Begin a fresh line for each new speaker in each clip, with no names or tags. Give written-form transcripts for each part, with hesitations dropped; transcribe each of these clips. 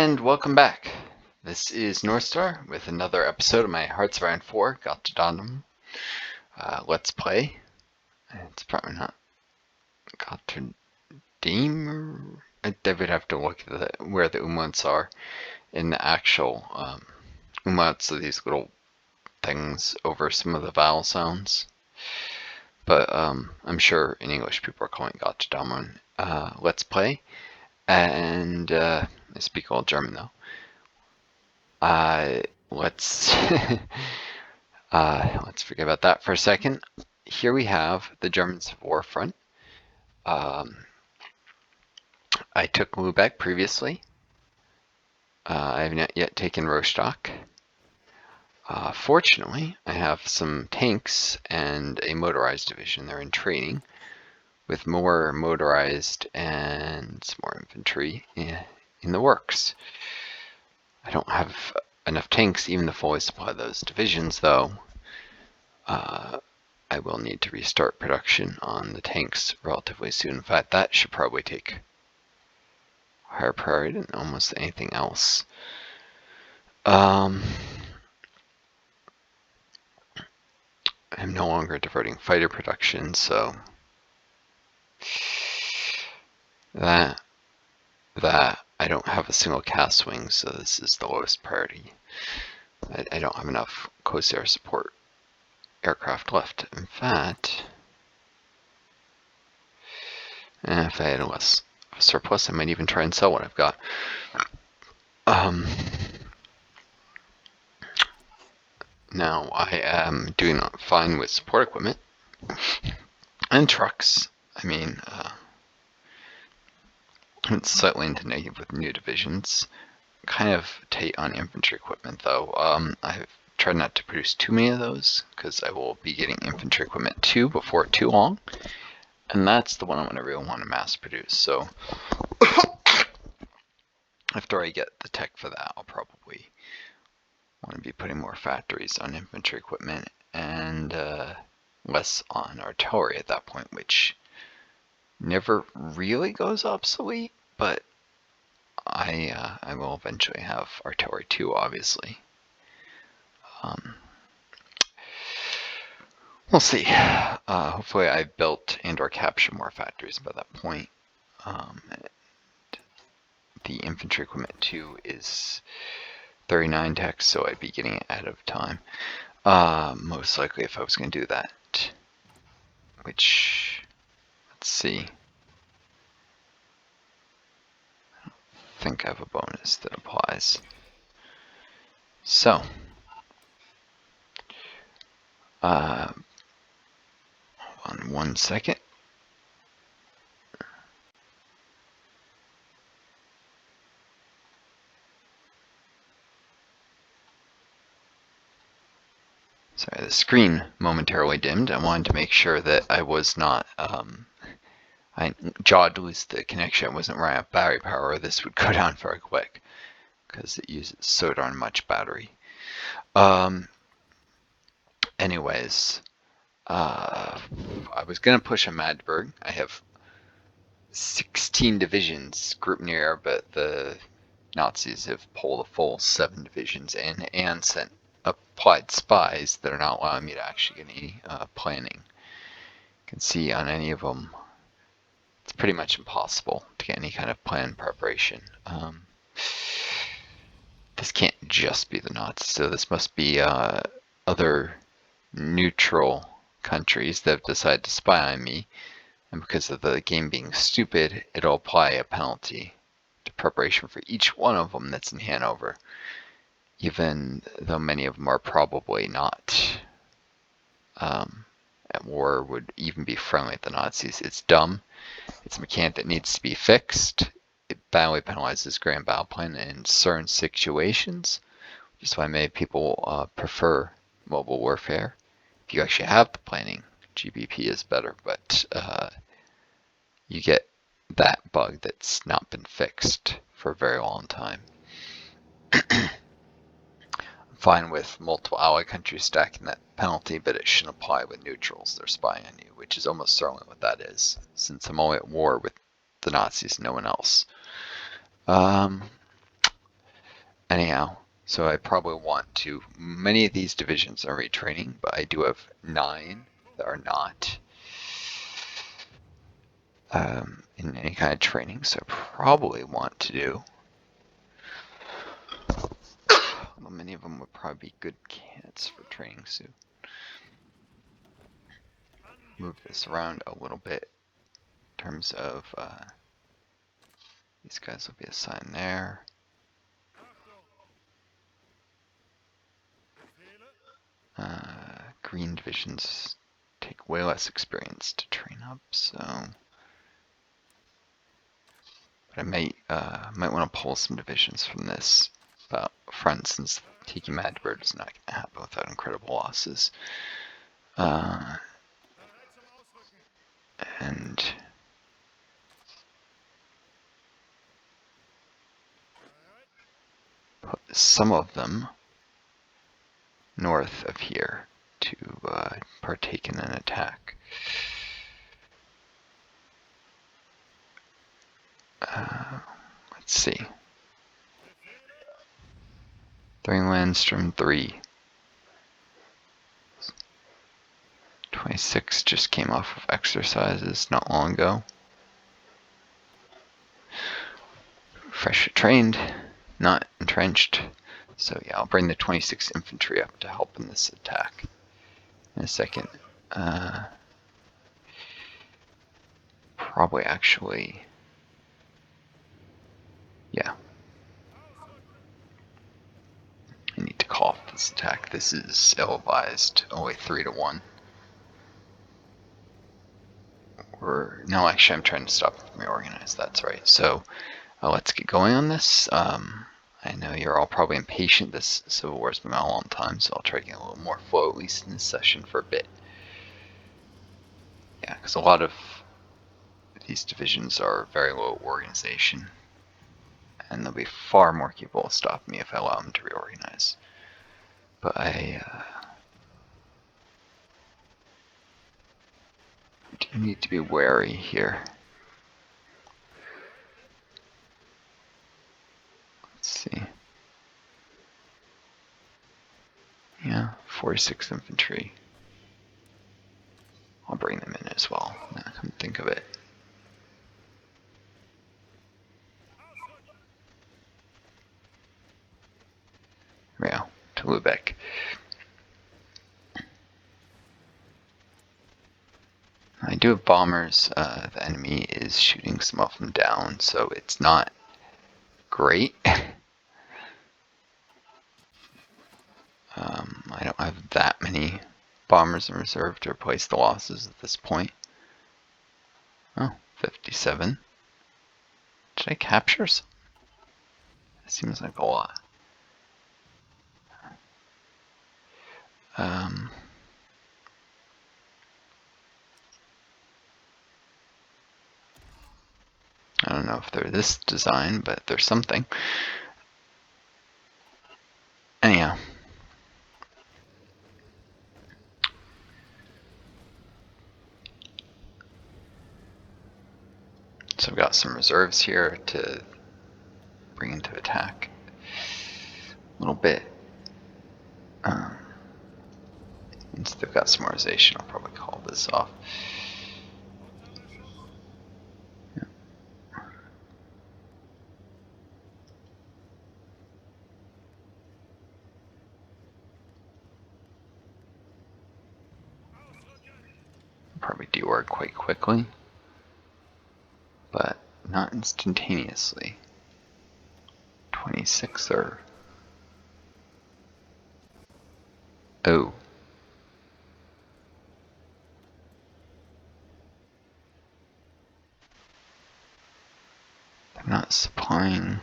And welcome back. This is Northstar with another episode of my Hearts of Iron 4 Gotterdammerung Let's Play. It's probably not Gotterdammerung. I would have to look at where the umlauts are in the actual umlauts of these little things over some of the vowel sounds. But I'm sure in English people are calling it Gotterdammerung Let's Play. And I speak all German though. Let's forget about that for a second. Here we have the German Civil War front. I took Lübeck previously. I have not yet taken Rostock. Fortunately, I have some tanks and a motorized division. They're in training with more motorized and some more infantry in the works. I don't have enough tanks even to fully supply those divisions, though. I will need to restart production on the tanks relatively soon. In fact, that should probably take higher priority than almost anything else. I'm no longer diverting fighter production, so that I don't have a single cast wing, so this is the lowest priority. I don't have enough close air support aircraft left. In fact, if I had a less surplus, I might even try and sell what I've got. Now I am doing fine with support equipment and trucks. I mean, it's slightly into negative with new divisions. Kind of tight on infantry equipment though. I've tried not to produce too many of those because I will be getting infantry equipment 2 before too long. And that's the one I'm going to really want to mass produce. So after I get the tech for that, I'll probably want to be putting more factories on infantry equipment and less on artillery at that point, which never really goes obsolete, but I will eventually have artillery 2, obviously. We'll see. Hopefully I built and or captured more factories by that point. The infantry equipment 2 is 39 tech, so I'd be getting it ahead of time. Most likely if I was going to do that. Which, let's see. I don't think I have a bonus that applies. So, hold on 1 second. Sorry, the screen momentarily dimmed. I wanted to make sure that I was not, I jawed to lose the connection. I wasn't running out of battery power. This would go down very quick because it uses so darn much battery. Anyways, I was going to push on Magdeburg. I have 16 divisions grouped near, but the Nazis have pulled a full 7 divisions in and sent applied spies that are not allowing me to actually get any planning. You can see on any of them, it's pretty much impossible to get any kind of plan preparation. This can't just be the Nazis, so this must be other neutral countries that have decided to spy on me, and because of the game being stupid, it'll apply a penalty to preparation for each one of them that's in Hanover, even though many of them are probably not at war, would even be friendly with the Nazis. It's dumb. It's a mechanic that needs to be fixed. It badly penalizes grand battle plan in certain situations, which is why many people prefer mobile warfare. If you actually have the planning, GBP is better, but you get that bug that's not been fixed for a very long time. I'm fine with multiple ally countries stacking that penalty, but it shouldn't apply with neutrals. They're spying on you, which is almost certainly what that is, since I'm only at war with the Nazis and no one else. Anyhow, so I probably want to, many of these divisions are retraining, but I do have 9 that are not in any kind of training, so I probably want to do, well, many of them would probably be good candidates for training soon. Move this around a little bit in terms of these guys will be assigned there. Green divisions take way less experience to train up, so but I might want to pull some divisions from this front, since taking Magdeburg is not going to happen without incredible losses. And put some of them north of here to partake in an attack. Let's see. 3 Landstrom, 3. 26 just came off of exercises not long ago. Fresh trained, not entrenched. So yeah, I'll bring the 26 infantry up to help in this attack in a second. Probably actually, yeah. I need to call off this attack. This is ill-advised, only 3 to 1. No, actually, I'm trying to stop them from reorganize. That's right. So let's get going on this. I know you're all probably impatient. This Civil War's been on a long time, so I'll try to get a little more flow, at least in this session, for a bit. Yeah, because a lot of these divisions are very low organization, and they'll be far more capable of stopping me if I allow them to reorganize. But I do need to be wary here. Let's see. Yeah, 46 infantry. I'll bring them in as well, now I come think of it. Yeah, to Lubeck. I do have bombers. The enemy is shooting some of them down, so it's not great. I don't have that many bombers in reserve to replace the losses at this point. Oh, 57. Did I capture some? It seems like a lot. I don't know if they're this design, but they're something. Anyhow. So I've got some reserves here to bring into attack. A little bit. Once they've got some organization, I'll probably call this off. Yeah. I'll probably deorg quite quickly, but not instantaneously. 26 or... Oh. They're not supplying...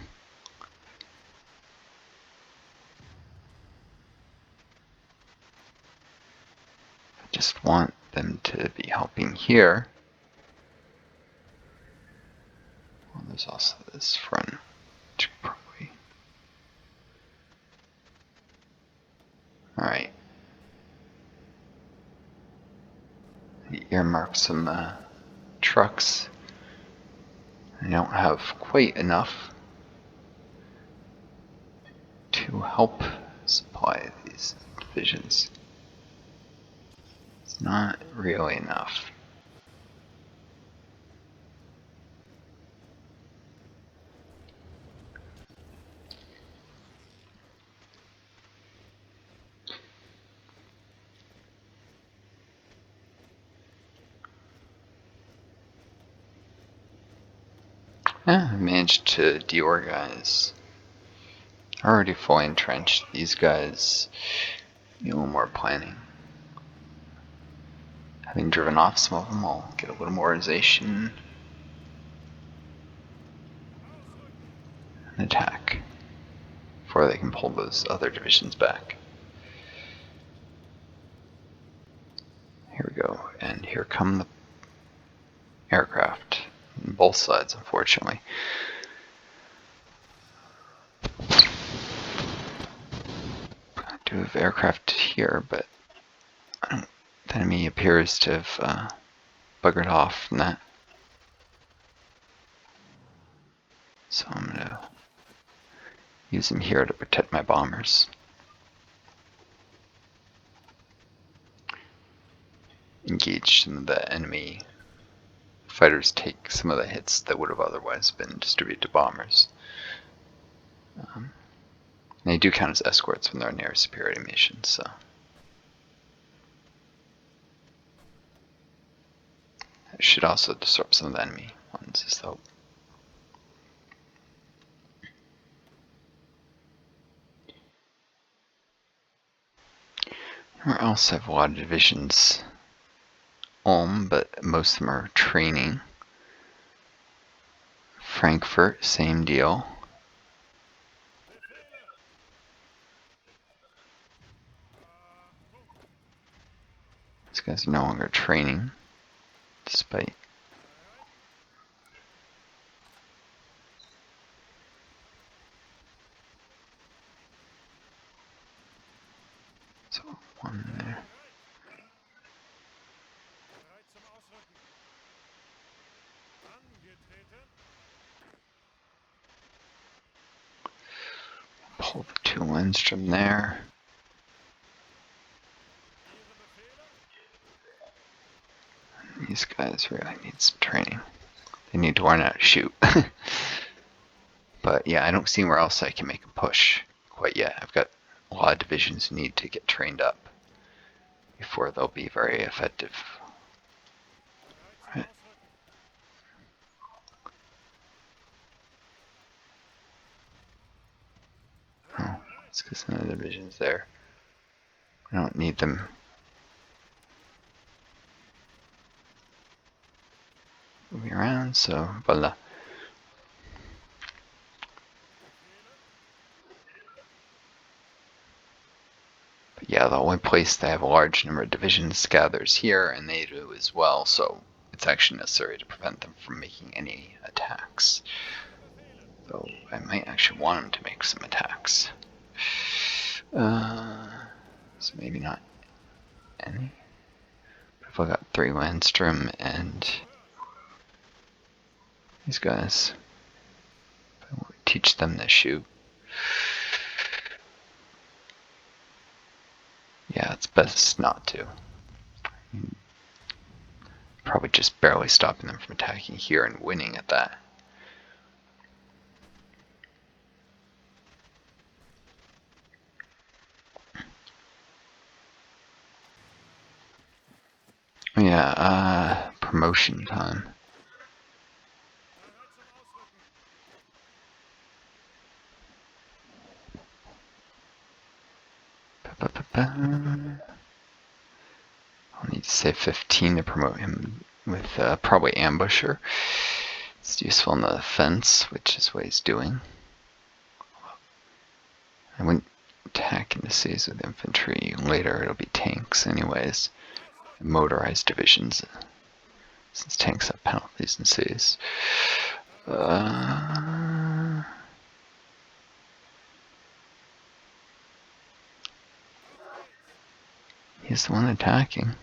I just want them to be helping here. Well, there's also this front, which probably... Alright. Earmark some trucks. I don't have quite enough. to help supply these divisions. It's not really enough. I managed to deorganize. Already fully entrenched. These guys need a little more planning. Having driven off some of them, I'll get a little more organization and attack before they can pull those other divisions back. Here we go, and here come the aircraft on both sides, unfortunately. I do have aircraft here, but the enemy appears to have buggered off from that. So I'm going to use them here to protect my bombers. Engage some of the enemy fighters, take some of the hits that would have otherwise been distributed to bombers. They do count as escorts when they're near superiority missions, so. It should also disrupt some of the enemy ones, is the hope. Where else I have a lot of divisions? But most of them are training. Frankfurt, same deal. These guys are no longer training, despite. So, one there. Pull the 2 Lindstrom there. These guys really need some training. They need to learn how to shoot. But yeah, I don't see where else I can make a push quite yet. I've got a lot of divisions who need to get trained up before they'll be very effective. Right. Oh, it's because some of the divisions there. I don't need them. Moving around, so voila. But yeah, the only place they have a large number of divisions gathers here, and they do as well, so it's actually necessary to prevent them from making any attacks. Though I might actually want them to make some attacks. So maybe not any. But if I got 3 Landstrom and these guys, I will teach them to shoot. Yeah, it's best not to. Probably just barely stopping them from attacking here and winning at that. Yeah, promotion time. I'll need to save 15 to promote him with probably Ambusher. It's useful in the defense, which is what he's doing. I wouldn't attack into cities with infantry. Later it'll be tanks anyways. Motorized divisions, since tanks have penalties in cities. He's the one attacking.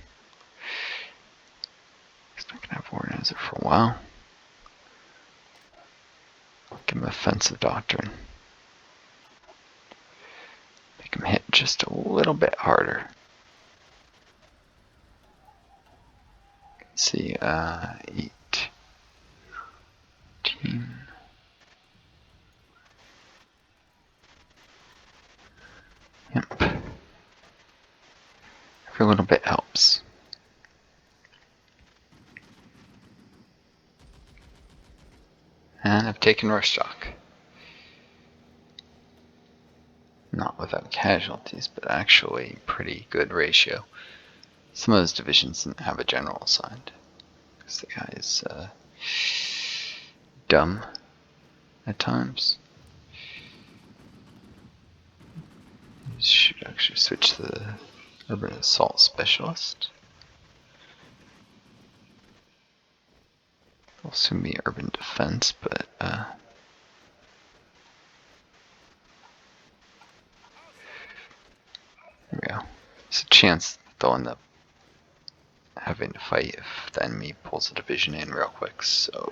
He's not gonna have organizer for a while. Give him offensive doctrine. just a little bit harder. Let's see, 8, 18. Yep. Every little bit helps. And I've taken Rorschach. Not without casualties, but actually pretty good ratio. Some of those divisions didn't have a general assigned, because the guy is dumb at times. Should actually switch to the urban assault specialist. Will soon be urban defense, but there we go. There's a chance they'll end up having to fight if the enemy pulls a division in real quick, so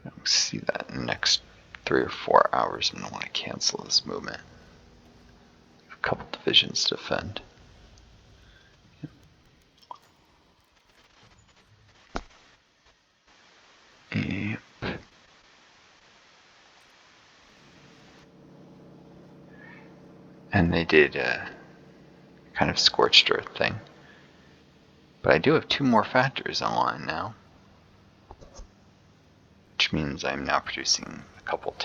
we'll see that in the next 3 or 4 hours. I'm going to want to cancel this movement. A couple divisions to defend. Yep. And they did a kind of scorched earth thing. But I do have 2 more factories online now, which means I'm now producing a couple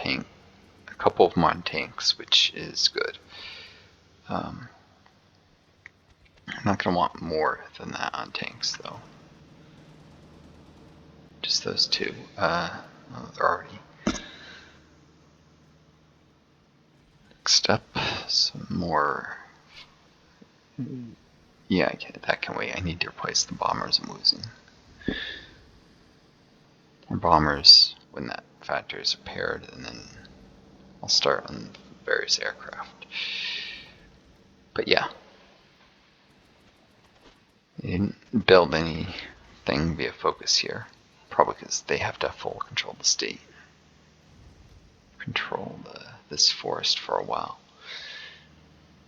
of modern tanks, which is good. I'm not going to want more than that on tanks, though. Just those 2. Oh, they're already. Next up, some more. Yeah, that can wait. I need to replace the bombers I'm losing. Or bombers when that factory is repaired, and then I'll start on various aircraft. But yeah, they didn't build anything via focus here, probably because they have to have full control of the state. Control this forest for a while.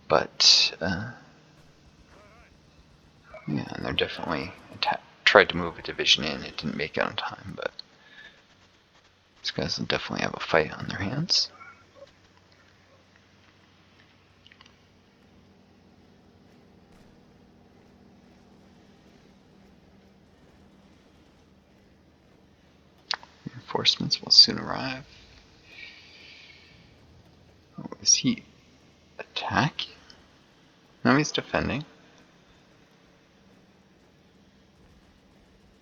But yeah, and they're definitely tried to move a division in. It didn't make it on time, but these guys will definitely have a fight on their hands. Reinforcements will soon arrive. Oh, is he attacking? No, he's defending.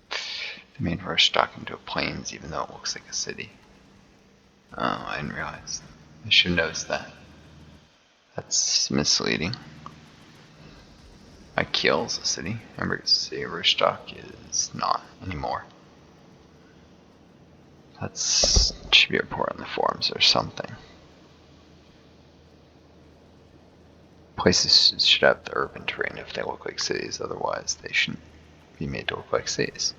They made Rostock into a plains, even though it looks like a city. Oh, I didn't realize. I should have noticed that. That's misleading. Kiel is a city. Remember, it's a city. Rostock is not anymore. Should be a report on the forums or something. Places should have the urban terrain if they look like cities, otherwise they shouldn't be made to look like cities.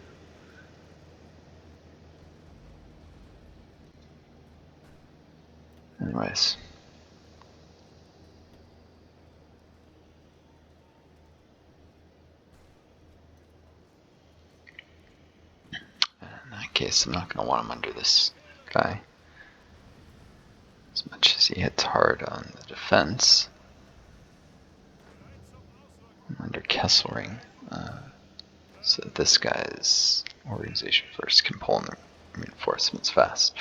Anyways. In that case, I'm not going to want him under this guy. As much as he hits hard on the defense. I'm under Kesselring. So that this guy's organization first can pull in the reinforcements fast.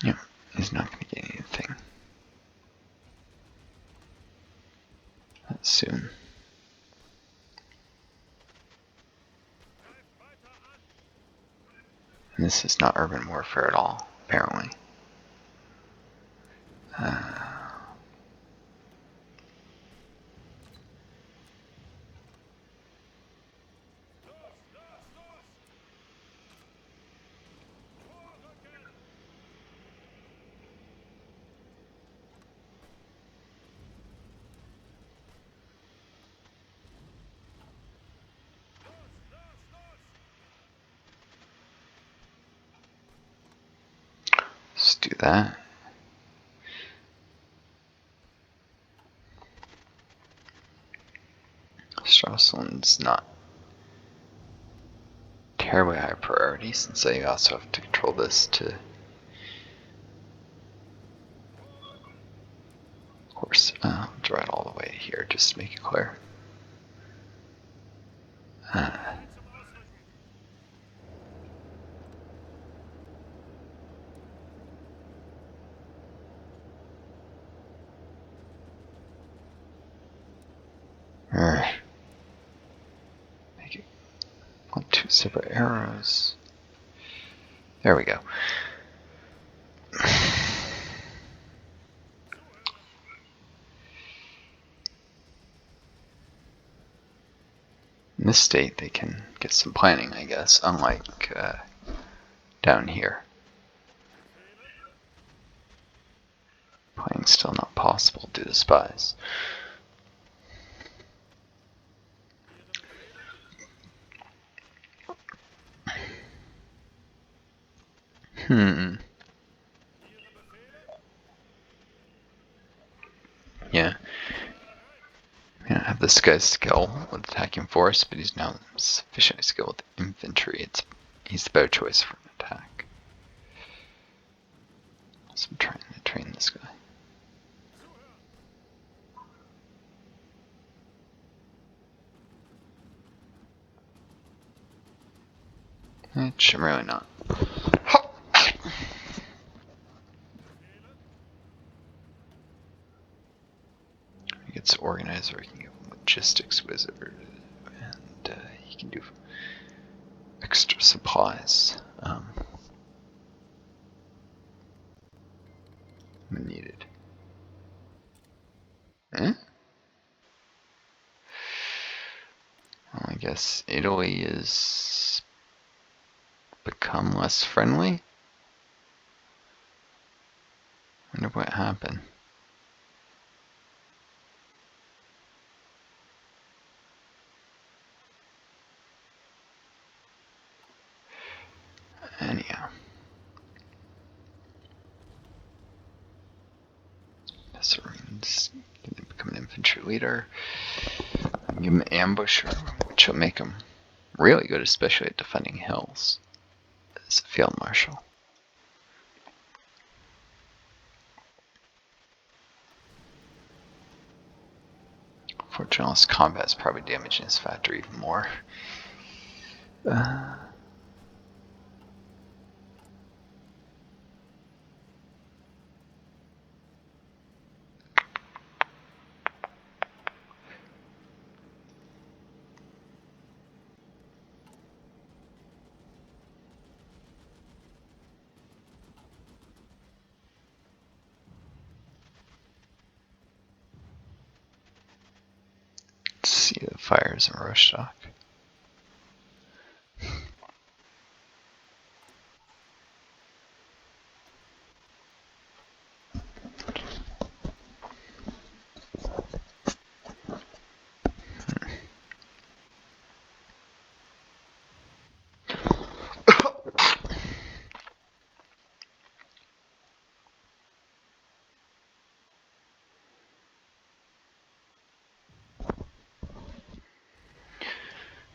Yeah, he's not going to get anything that soon. And this is not urban warfare at all, apparently. that. Strasselin's not terribly high priority, since I also have to control this to, of course, draw it all the way here just to make it clear. Make it on 2 separate arrows. There we go. In this state, they can get some planning, I guess, unlike down here. Planning's still not possible due to spies. Yeah. We don't have this guy's skill with attacking force, but he's now sufficiently skilled with infantry. He's the better choice for an attack. So I'm trying to train this guy. Which I'm really not. He gets organizer, he can give him logistics wizard, and he can do extra supplies when needed. Well, I guess Italy is become less friendly. Wonder what happened. Anyhow. Pesarines can become an infantry leader. Give him an ambusher, which will make him really good, especially at defending hills as a field marshal. Fortunately, this combat is probably damaging his factory even more. See the fires in Rostock.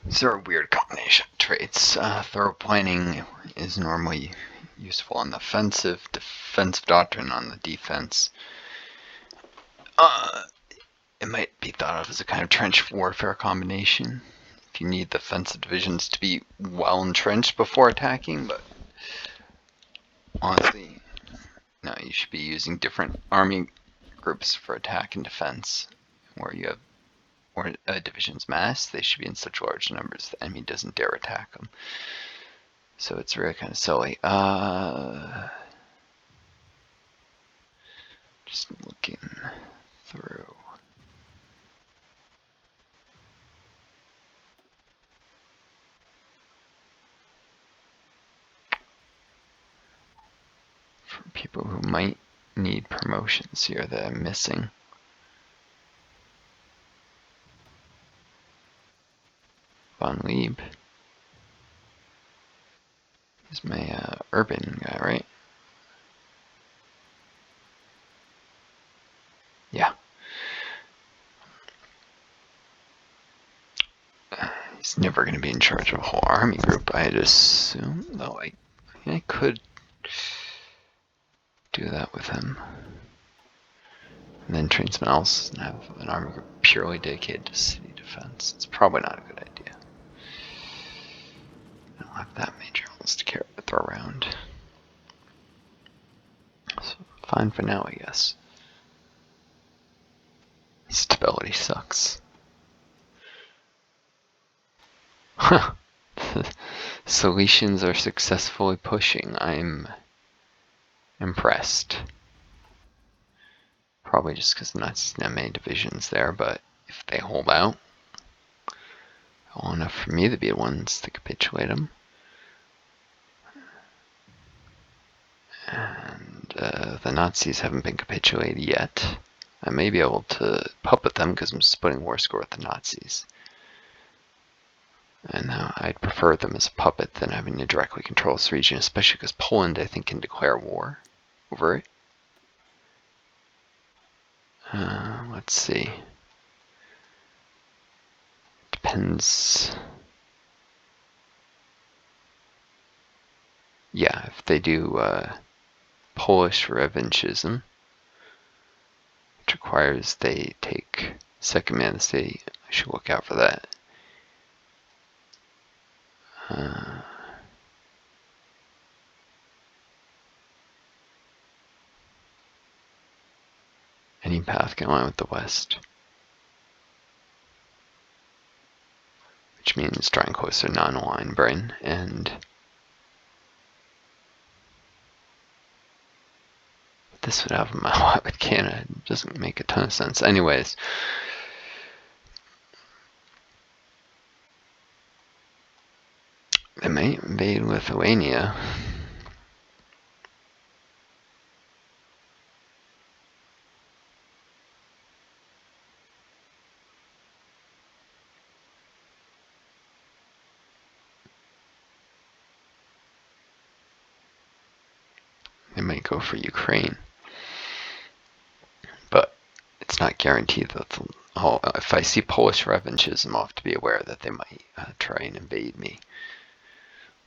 These are a weird combination of traits. Thorough planning is normally useful on the offensive, defensive doctrine on the defense. It might be thought of as a kind of trench warfare combination. If you need the defensive divisions to be well entrenched before attacking, but honestly, no, you should be using different army groups for attack and defense. Where you have a division's mass, they should be in such large numbers the enemy doesn't dare attack them. So it's really kind of silly. Just looking through. For people who might need promotions here that I'm missing. Von Lieb. He's my urban guy, right? He's never going to be in charge of a whole army group, I'd assume. Though I could do that with him. And then train someone else and have an army group purely dedicated to city defense. It's probably not a good idea. I don't have that many generals to throw around. So fine for now, I guess. Stability sucks. Huh. Solutions are successfully pushing. I'm impressed. Probably just because I'm not seeing that many divisions there, but if they hold out long enough for me to be the ones to capitulate them. And the Nazis haven't been capitulated yet. I may be able to puppet them because I'm splitting war score with the Nazis. And I'd prefer them as a puppet than having to directly control this region, especially because Poland, I think, can declare war over it. Let's see. Depends. Yeah, if they do Polish revanchism, which requires they take second man of the state, I should look out for that. Any path can align with the West. Which means drawing closer to non-aligned Britain, and this would have them out with Canada. It doesn't make a ton of sense. Anyways, they may invade Lithuania. They might go for Ukraine. But it's not guaranteed that if I see Polish revanchism, I'll have to be aware that they might try and invade me.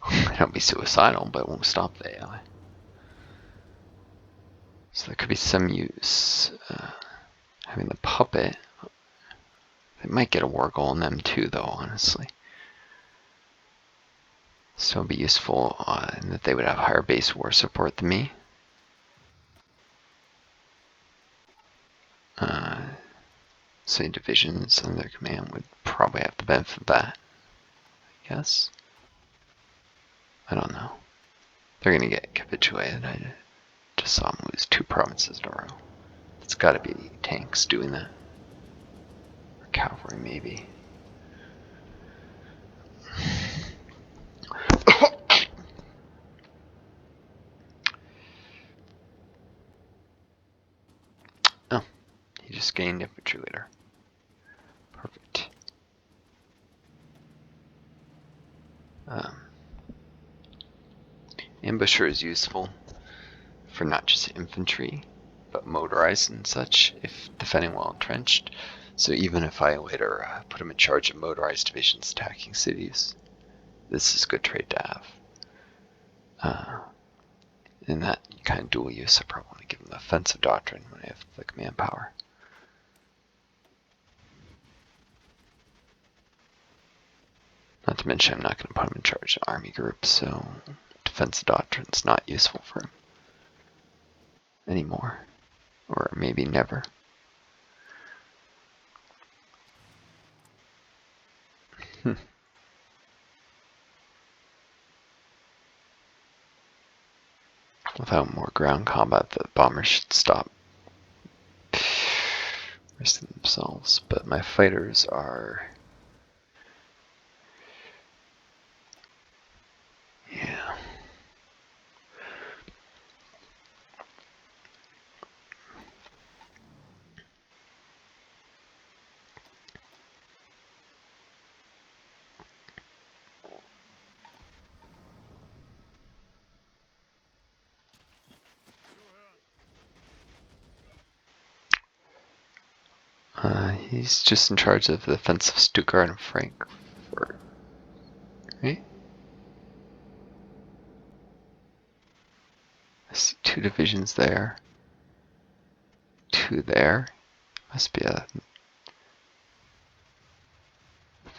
I don't be suicidal, but it won't stop the AI. So there could be some use. Having the puppet. They might get a war goal on them too, though, honestly. So it'd be useful in that they would have higher base war support than me. So divisions under their command would probably have the benefit of that, I guess. I don't know. They're going to get capitulated. I just saw them lose 2 provinces in a row. It's got to be tanks doing that. Or cavalry, maybe. Oh, he just gained infantry leader. Perfect. Ambusher is useful for not just infantry, but motorized and such, if defending well entrenched. So even if I later put him in charge of motorized divisions attacking cities, this is good trade to have. In that kind of dual use, I probably want to give him the offensive doctrine when I have the command power. Not to mention I'm not going to put him in charge of army groups, so defensive doctrine's not useful for him anymore. Or maybe never. Without more ground combat, the bombers should stop risking themselves. But my fighters are... yeah. He's just in charge of the defense of Stuttgart and Frankfurt. 2 divisions there. 2 there. Must be a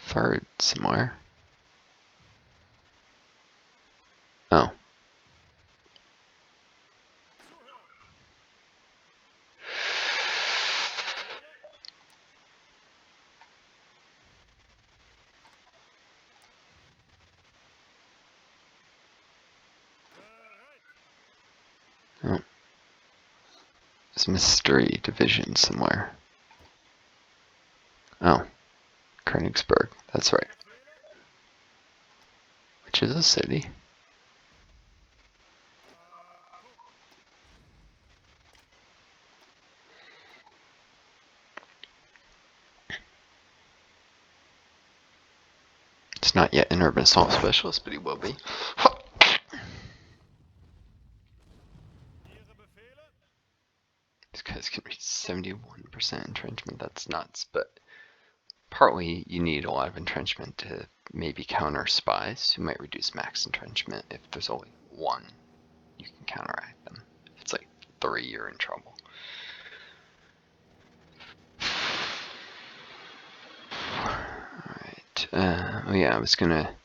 third somewhere. Oh. Oh. There's a mystery division somewhere. Oh. Königsberg. That's right. Which is a city. It's not yet an urban assault specialist, but he will be. These guys can reach 71% entrenchment. That's nuts, but partly you need a lot of entrenchment to maybe counter spies who might reduce max entrenchment. If there's only 1, you can counteract them. If it's like 3, you're in trouble. Alright, oh yeah, I was gonna...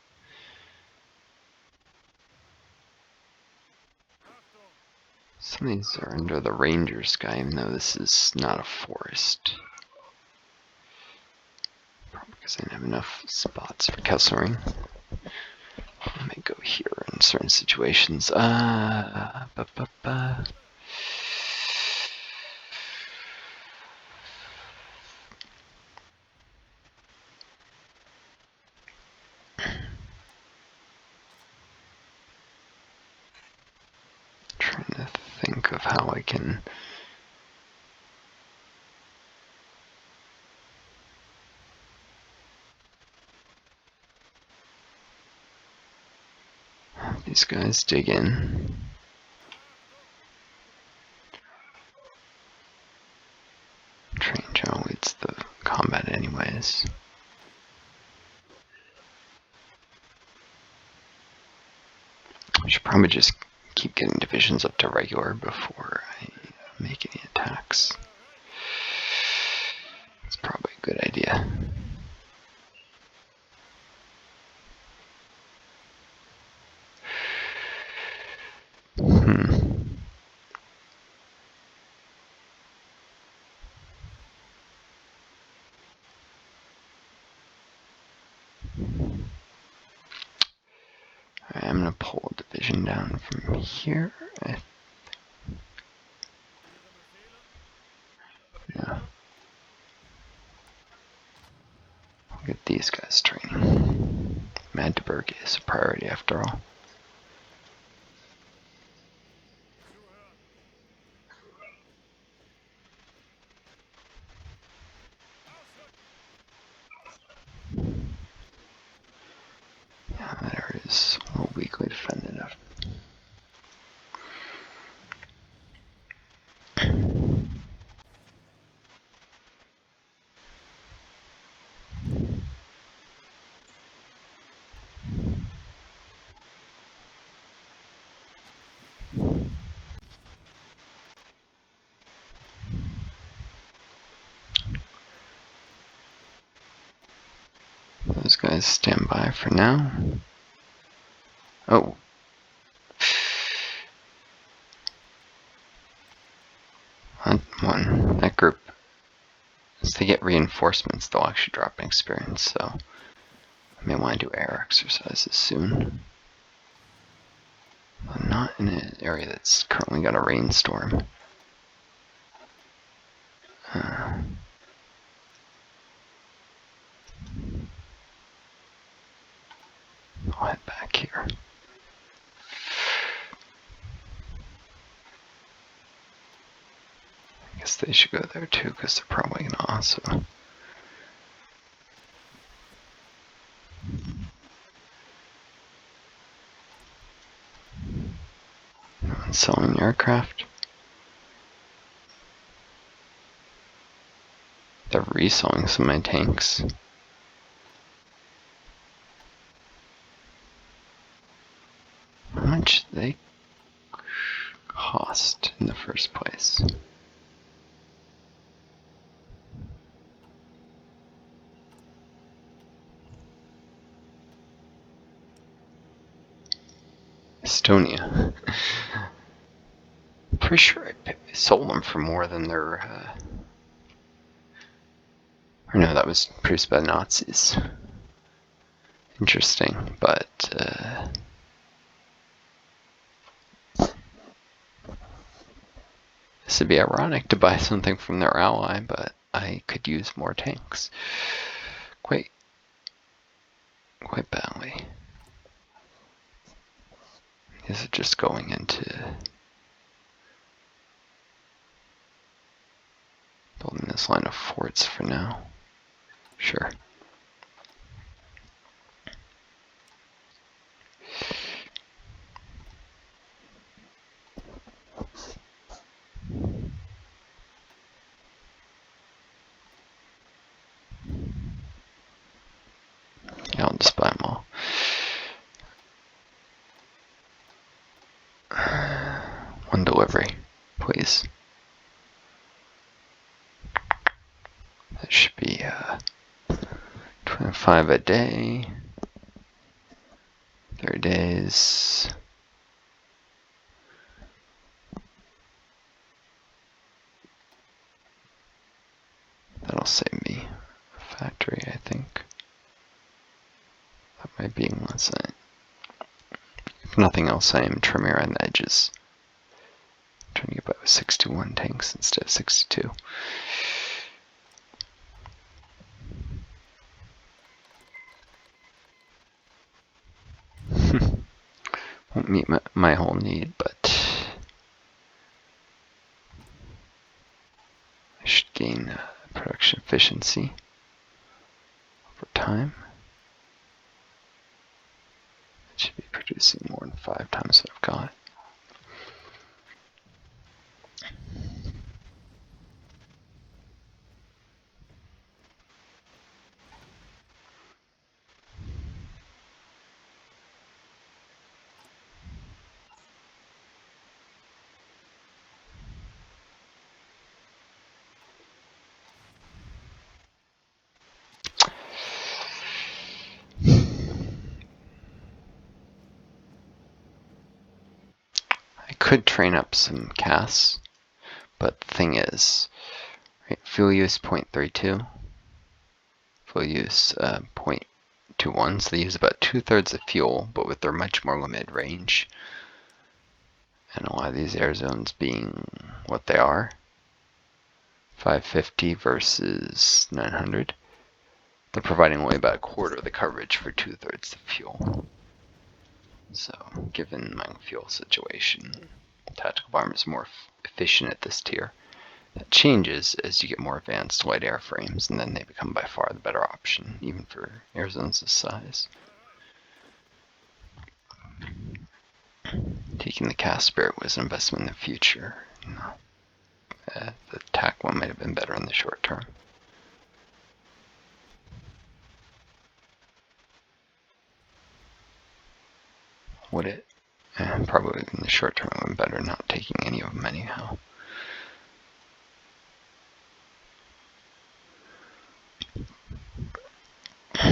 Some of these are under the ranger sky, even though this is not a forest. Probably because I didn't have enough spots for Kesselring. I might go here in certain situations. Trying to think of how I can... have these guys dig in. Train Joe leads the combat anyways. I should probably just keep getting divisions up to regular before I make any attacks. It's probably a good idea. Alright, I'm gonna pull a division down from here. Yeah. I'll get these guys training. Magdeburg is a priority after all. Yeah, that area is a little weakly defended after. Those guys stand by for now. Oh. That group, as they get reinforcements, they'll actually drop in experience, so I may want to do air exercises soon. I'm not in an area that's currently got a rainstorm. I'll head back here. I guess they should go there too, because they're probably gonna also. No one's selling aircraft. They're reselling some of my tanks. How much do they cost? Estonia. Pretty sure I sold them for more than their, or no, that was produced by the Nazis. Interesting, but, this would be ironic to buy something from their ally, but I could use more tanks. Quite badly. These are just going into building this line of forts for now. Sure. Yeah, I'll just buy them all. One delivery, please. That should be 25 a day. 30 days. That'll save me a factory, I think. That might be unless if nothing else, I am trimming around the edges. I'm trying to get by with 61 tanks instead of 62. Won't meet my whole need, but I should gain production efficiency over time. It should be producing more than 5 times what I've got. Could train up some casts, but the thing is, right, fuel use 0.32, fuel use 0.21, so they use about 2/3 of fuel, but with their much more limited range. And a lot of these air zones being what they are, 550 versus 900, they're providing only about a quarter of the coverage for 2/3 of fuel. So, given my fuel situation, tactical bomber is more efficient at this tier. That changes as you get more advanced light airframes, and then they become by far the better option, even for air zones this size. Taking the cast spirit was an investment in the future. No. The TAC one might have been better in the short term. Would it? Probably in the short term it would have been better not taking any of them anyhow. I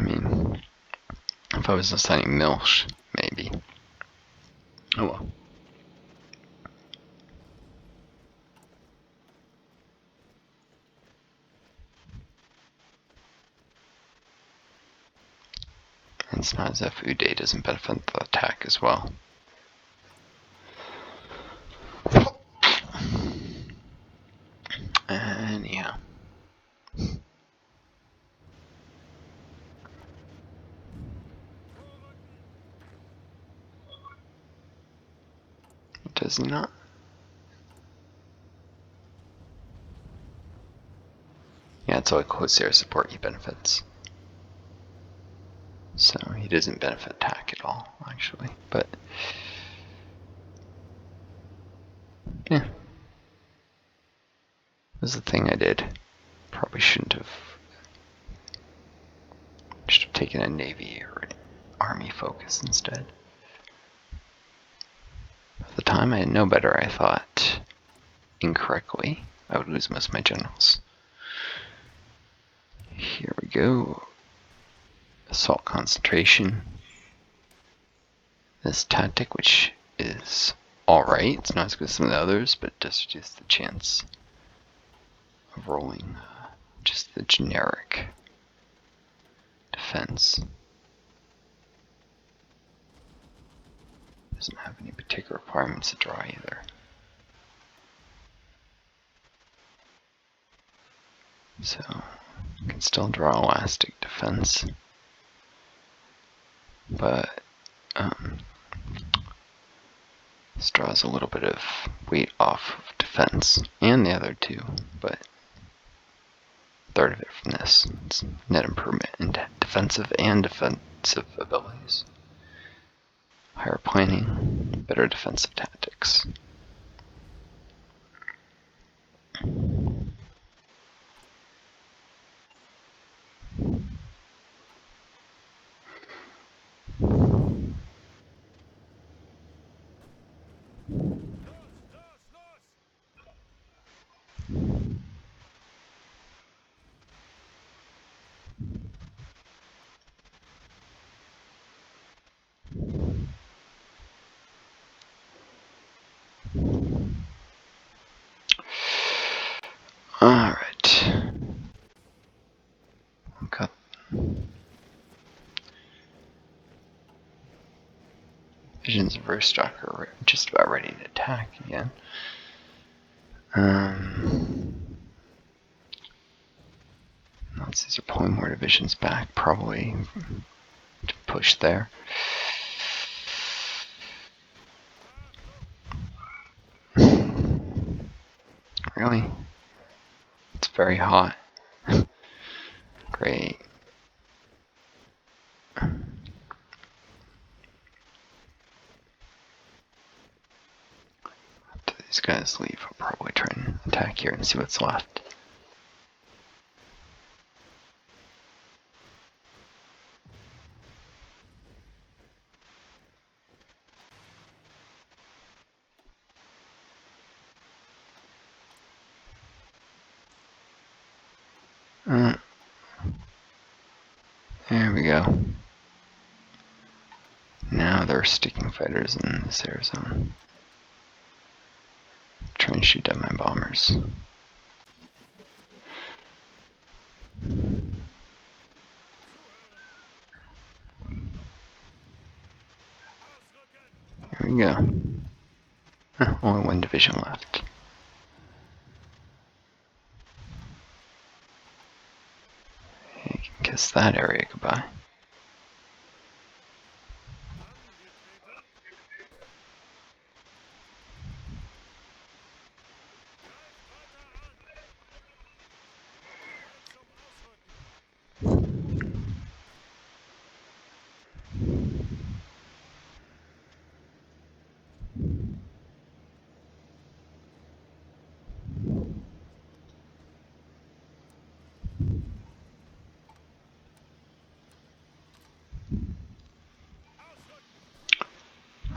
mean, if I was assigning Milch, maybe. Oh well. It's not as if Uday doesn't benefit the attack as well. Anyhow. Does he not? Yeah, it's all close air support he benefits. So he doesn't benefit attack at all, actually. But yeah, this is the thing I did. Probably shouldn't have. Should have taken a Navy or an Army focus instead. At the time, I didn't know better. I thought incorrectly I would lose most of my generals. Here we go. Assault concentration. this tactic, which is alright. It's not as good as some of the others, but it does reduce the chance of rolling just the generic defense. Doesn't have any particular requirements to draw either. So you can still draw elastic defense, but this draws a little bit of weight off of defense and the other two, but a third of it from this. It's net improvement in defensive and defensive abilities. Higher planning, better defensive tactics. Alright. Okay. Visions of Rostock are just about ready to attack again. Nazis are pulling more divisions back, probably to push there. Really? It's very hot. Great. After these guys leave, I'll probably try and attack here and see what's left. There we go. Now there are sticking fighters in this air zone. Try and shoot down my bombers. There we go. Only one division left. You can kiss that area goodbye.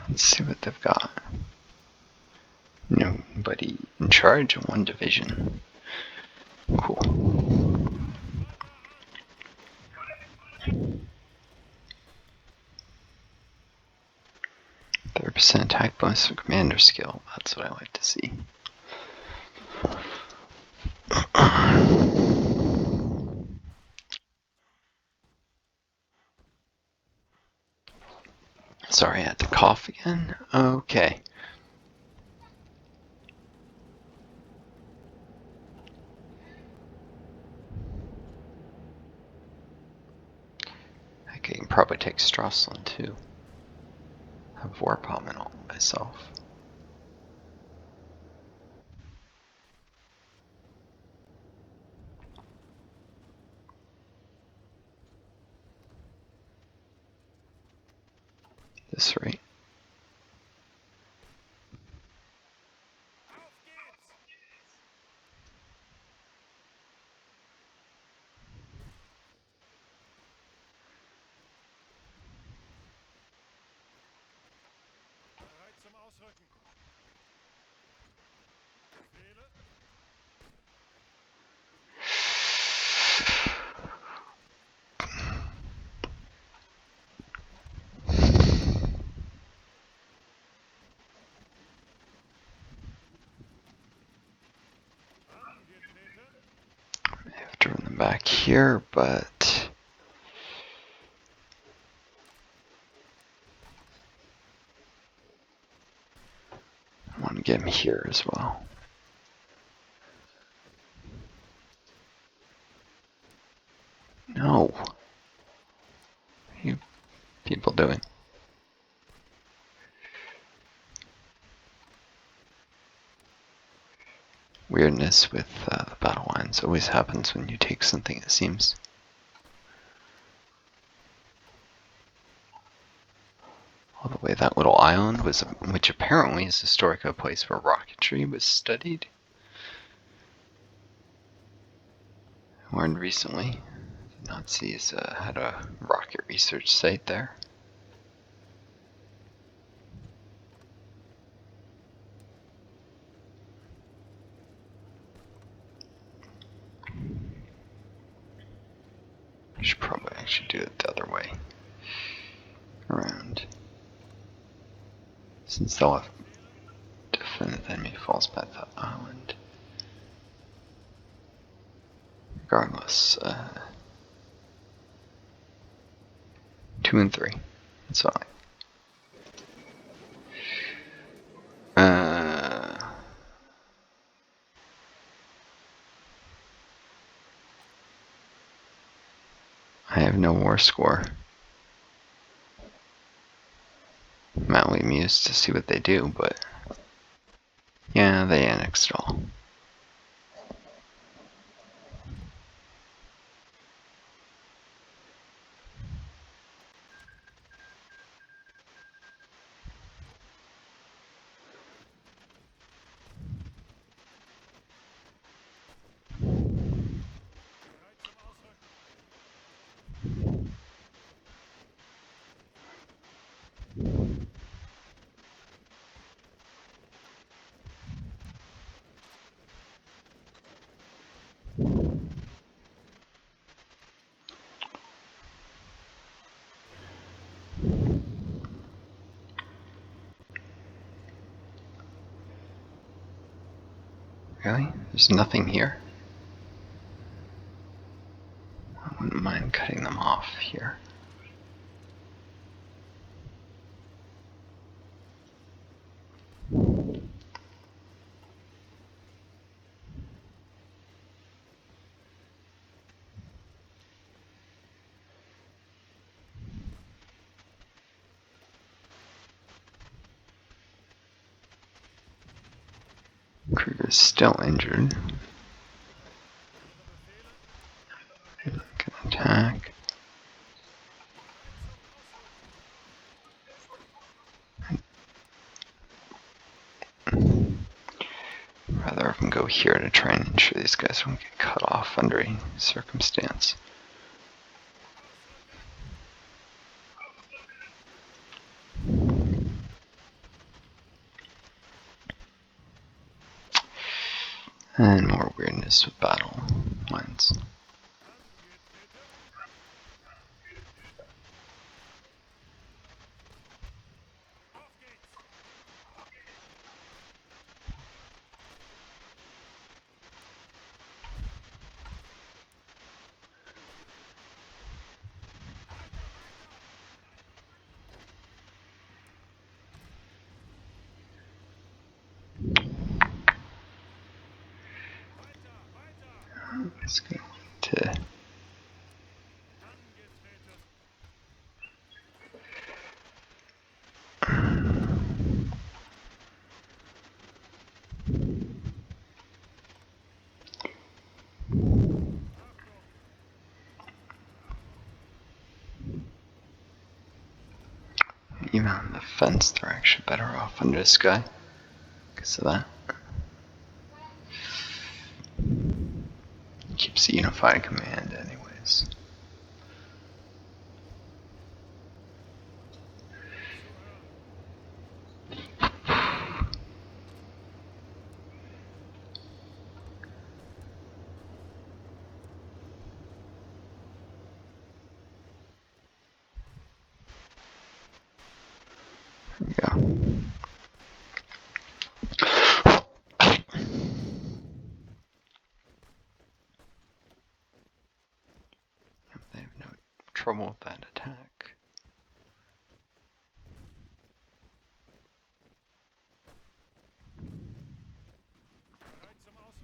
Let's see what they've got. Nobody in charge of one division. Cool. 30% attack bonus for commander skill. That's what I like to see. Sorry, I had to cough again. Okay. I can probably take Strasslin too. Have Vorpommen all myself. This rate. back here, but I want to get him here as well. No. What are you people doing? Weirdness with the battle lines always happens when you take something, it seems. All the way that little island was, which apparently is historically a place where rocketry was studied. I learned recently the Nazis had a rocket research site there. I should probably actually do it the other way around. Since they'll have defended the enemy falls by the island. Regardless, 2 and 3. That's fine. I have no war score. Mildly amused to see what they do, but yeah, they annexed all. Really? There's nothing here? I wouldn't mind cutting them off here. Krieger's still injured. Can attack. Rather have them go here to try and ensure these guys won't get cut off under any circumstance. And more weirdness with battle lines. Let's go to even on the fence, they're actually better off under this guy because of that. Keeps the unified command anyways. There we go. trouble with that attack.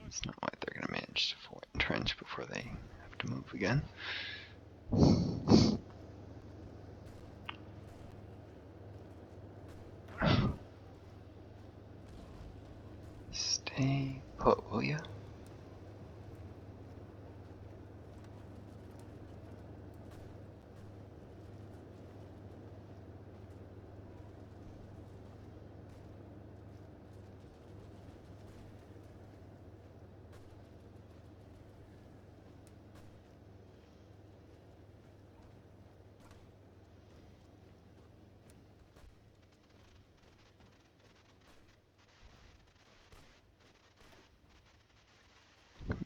It's not like they're going to manage to fully entrench before they have to move again. Stay put, will ya?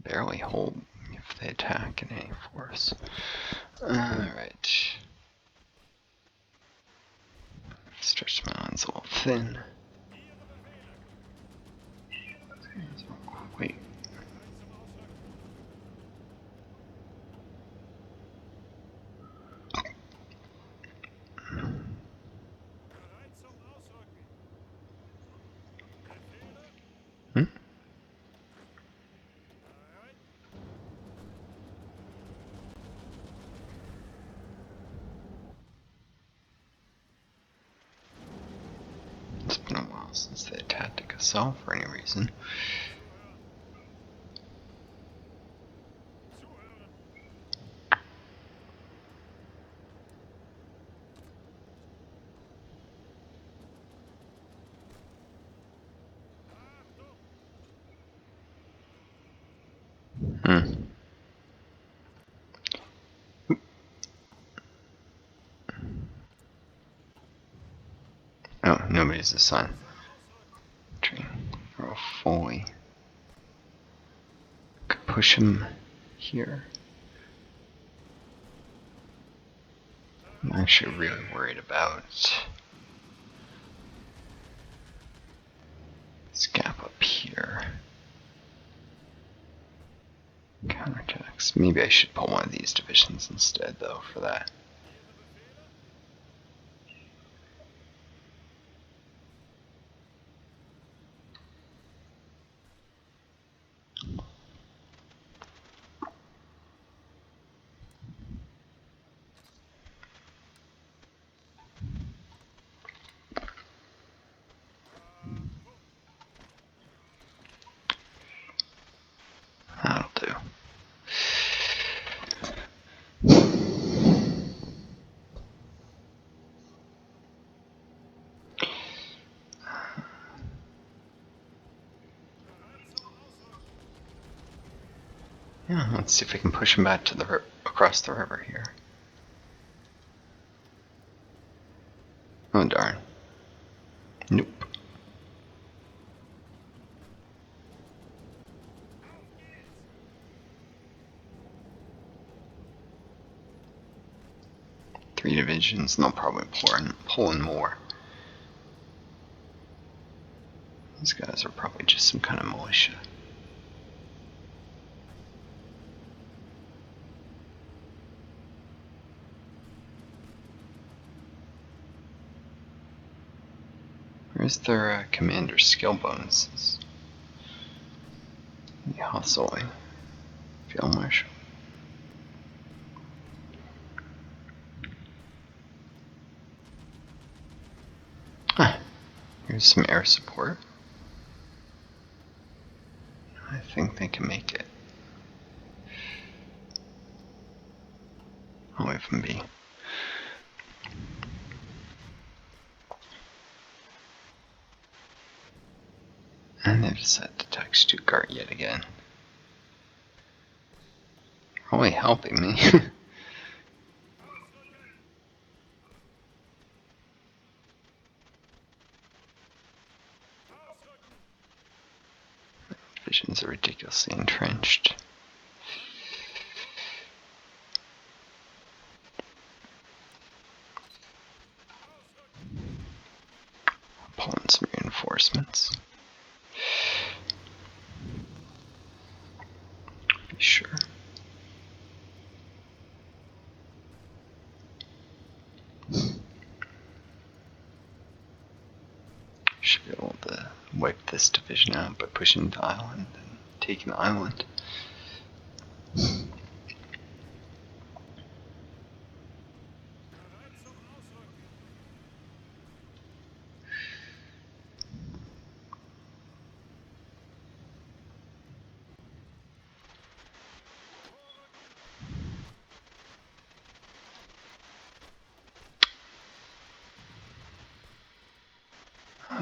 Barely hold if they attack in any force. Alright. Stretch my lines a little thin. Wait. Hmm? It's been a while since they attacked us off for any reason. Oh, nobody's assigned. Or fully. Could push him here. I'm actually really worried about this gap up here. Counterattacks. Maybe I should pull one of these divisions instead, though, for that. That'll do. Yeah, let's see if we can push him back to the across the river here. Oh darn. Nope. Three divisions, and they'll probably pull in more. These guys are probably just some kind of militia. Where's their commander skill bonuses? The HOI4, Field Marshal. Ah, here's some air support. I think they can make it. I'll leave them be. And they've decided to attack Stuttgart yet again. Really helping me. Divisions are ridiculously entrenched. Pulling some reinforcements. Be sure. division out by pushing the island and taking the island.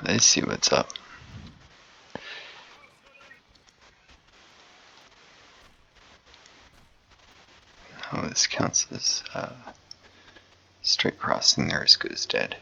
They see what's up. Oh, this counts as straight crossing there as good as dead.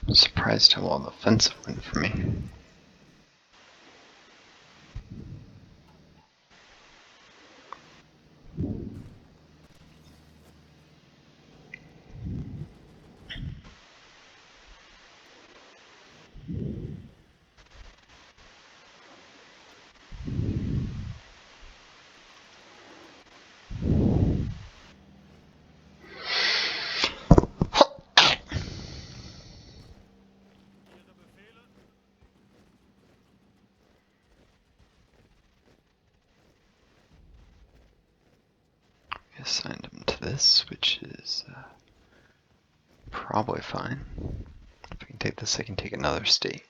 I'm surprised how well the offensive went for me. Assigned him to this, which is probably fine. If I can take this, I can take another state.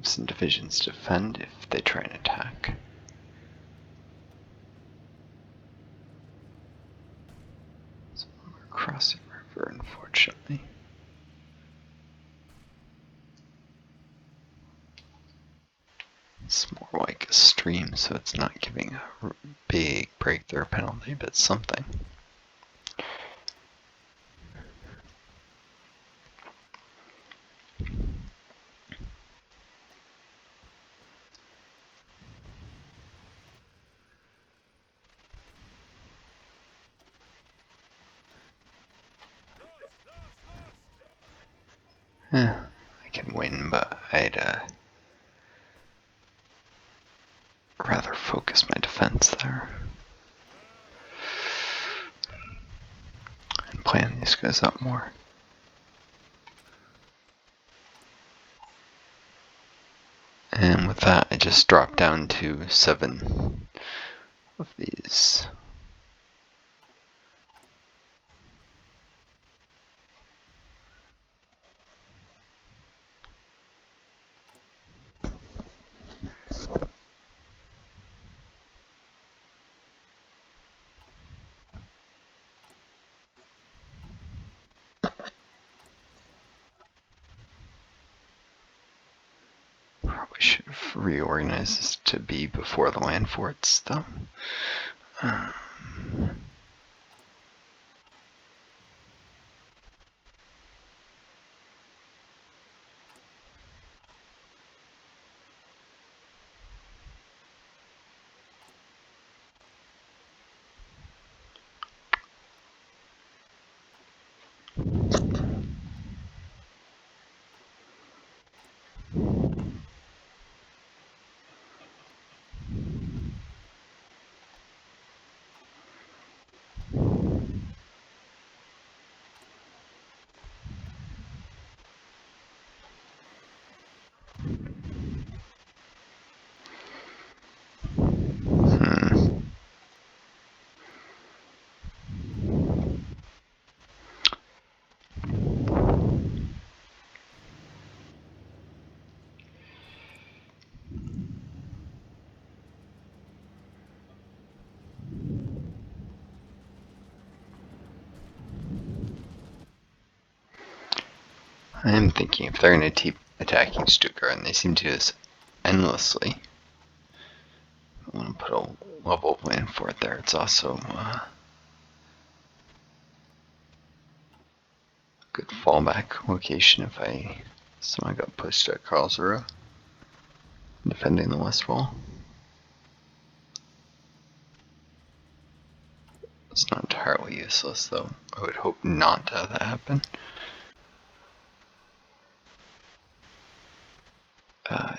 Some divisions defend if they try and attack. So we're crossing the river, unfortunately. It's more like a stream, so it's not giving a big breakthrough penalty, but something. Yeah, I can win, but I'd rather focus my defense there. And plan these guys up more. And with that, I just dropped down to 7 of these. Probably should have reorganized this to be before the land forts, though. I am thinking if they're going to keep attacking Stuttgart, and they seem to do this endlessly, I want to put a level plan for it there. It's also a good fallback location if somehow got pushed at Karlsruhe, defending the West Wall. It's not entirely useless, though. I would hope not to have that happen.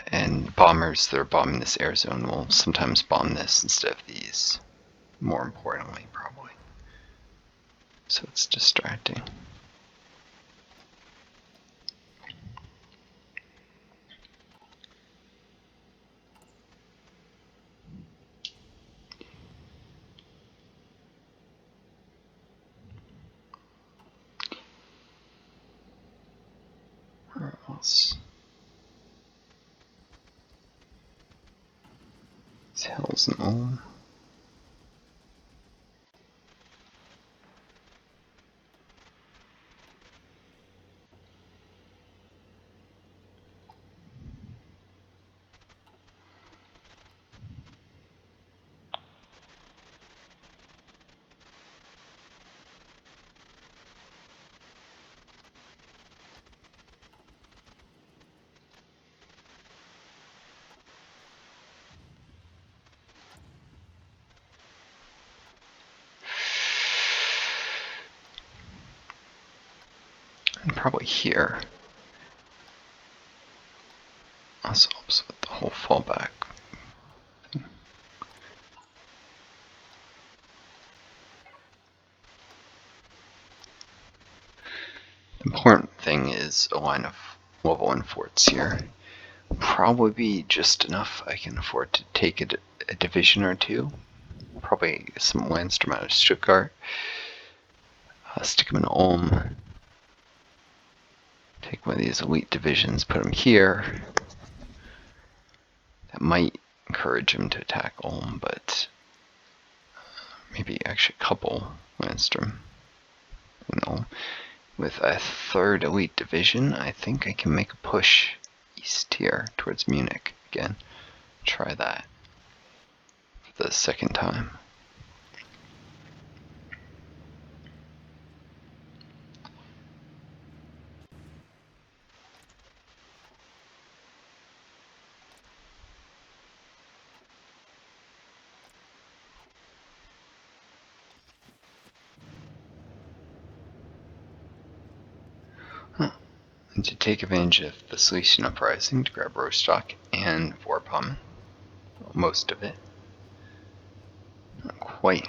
And bombers that are bombing this air zone will sometimes bomb this instead of these, more importantly, probably. So it's distracting. Where else? These hills and all. And probably here. Also helps with the whole fallback. The important thing is a line of level 1 forts here. Probably be just enough I can afford to take a division or two. Probably some Landsturm out of Stuttgart. Stick them in Ulm. Take one of these elite divisions, put them here. That might encourage him to attack Ulm, but maybe actually a couple Landsturm in Ulm. With a third elite division, I think I can make a push east here towards Munich again. Try that for the second time. And to take advantage of the Silesian uprising to grab Rostock and Vorpommen, most of it. Not quite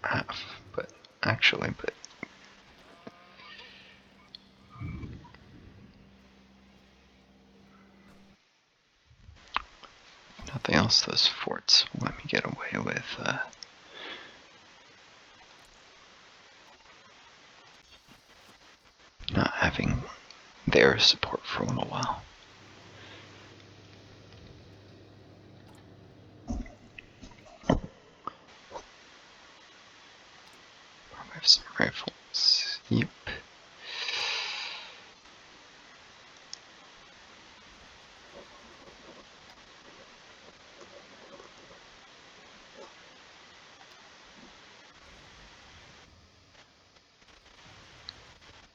half, but actually, but nothing else those forts will let me get away with not having their support for a little while. Probably have some rifles. Yep.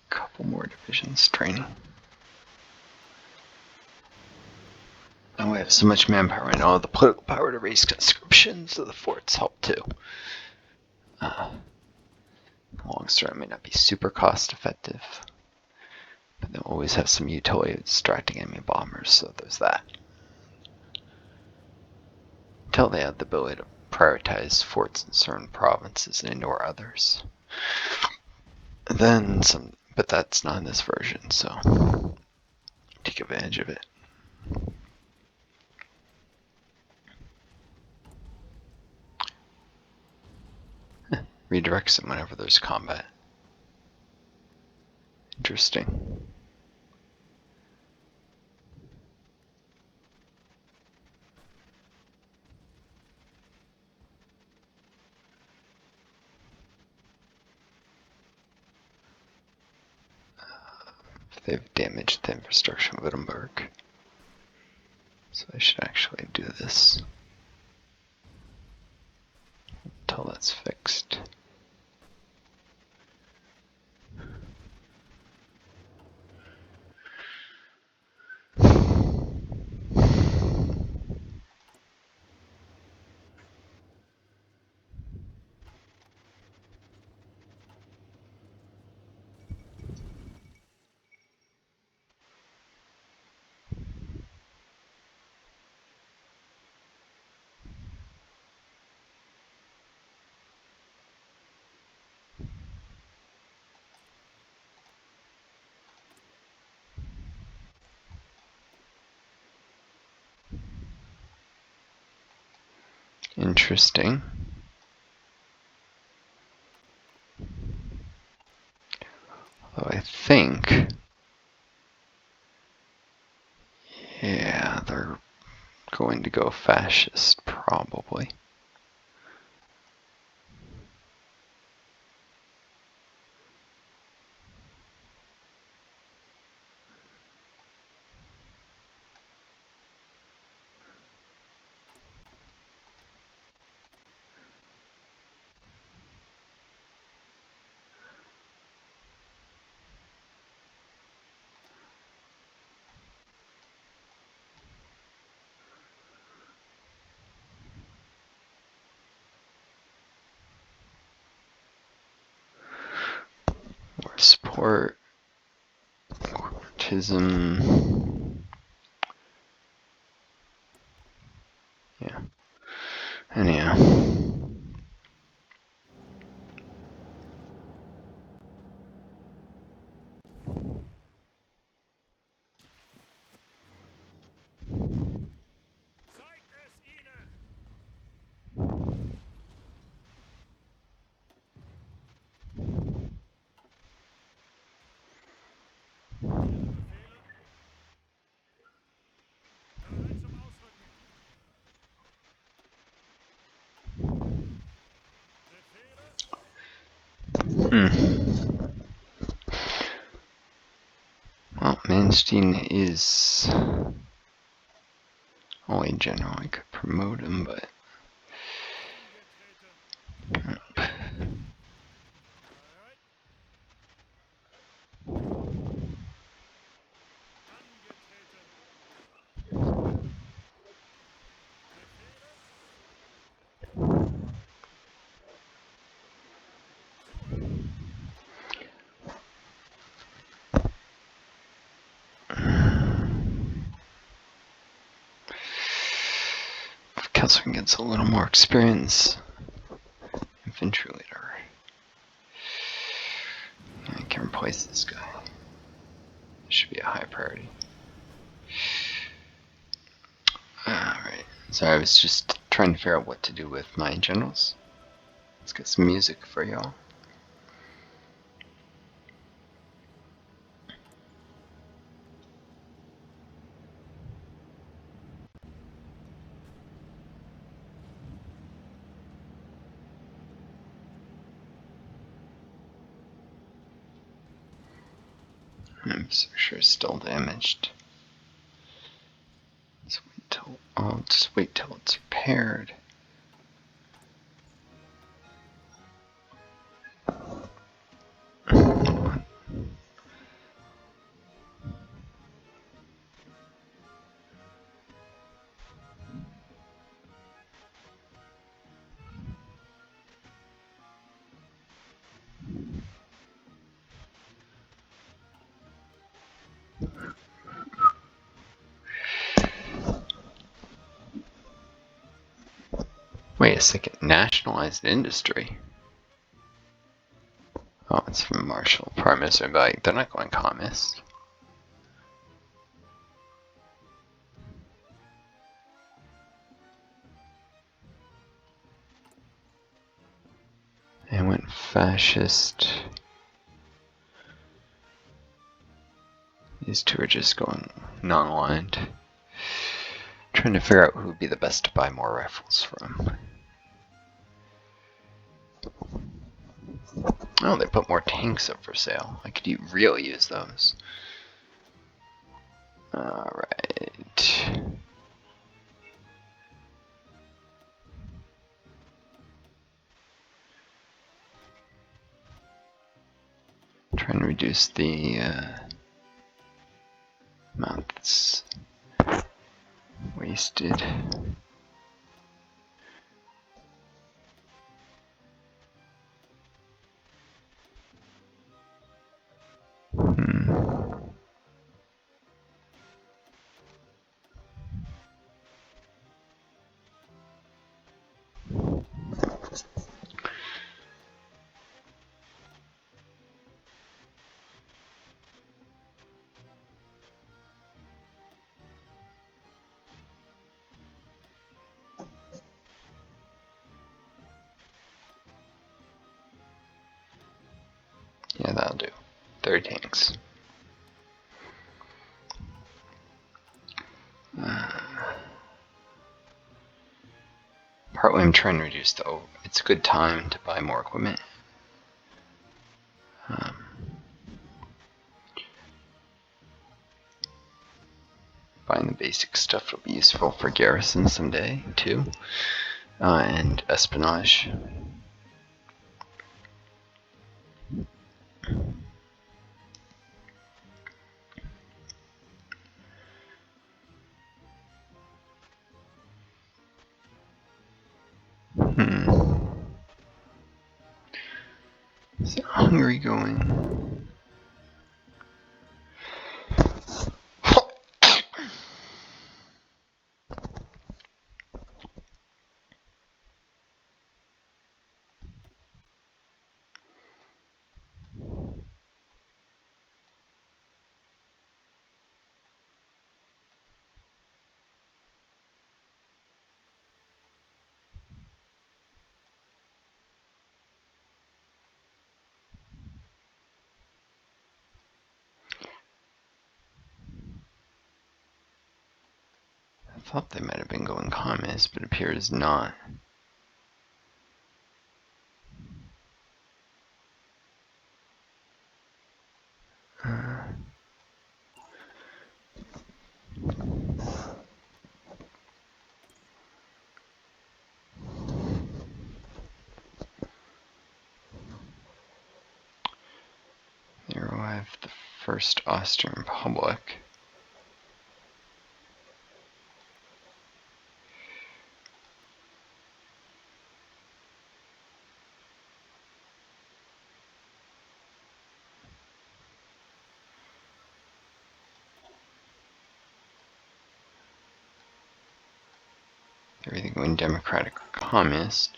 Couple more divisions training. And we have so much manpower and all the political power to raise conscription, so the forts help too. Long strike may not be super cost effective, but they'll always have some utility of distracting enemy bombers, so there's that. Until they have the ability to prioritize forts in certain provinces and ignore others. And then some, but that's not in this version, so take advantage of it. Redirects them whenever there's combat. Interesting. they've damaged the infrastructure of Wittenberg. So I should actually do this until that's fixed. Interesting. Although I think, yeah, they're going to go fascist, probably. More support, corporatism. Yeah. Anyhow. Well, Manstein is only general. I could promote him, but if Kelson gets a little more experience, infantry leader, I can replace this guy. Should be a high priority. Alright, so I was just trying to figure out what to do with my generals. Let's get some music for y'all. I'm so sure it's still damaged. I'll just wait till it's repaired. Wait a second, nationalized industry? Oh, it's from Marshall, Prime Minister, but like, they're not going communist. They went fascist. These two are just going non-aligned. Trying to figure out who would be the best to buy more rifles from. Oh, they put more tanks up for sale. I could really use those. Alright. Trying to reduce the amount that's wasted. Yeah, that'll do. 30 tanks. Partly I'm trying to reduce the it's a good time to buy more equipment. Buying the basic stuff will be useful for garrison someday too, and espionage. Is Hungary going? I thought they might have been going communist, but it appears not. They arrived the First Austrian Republic. They're either going democratic or communist.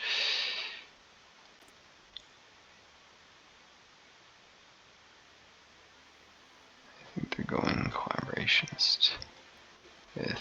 I think they're going collaborationist with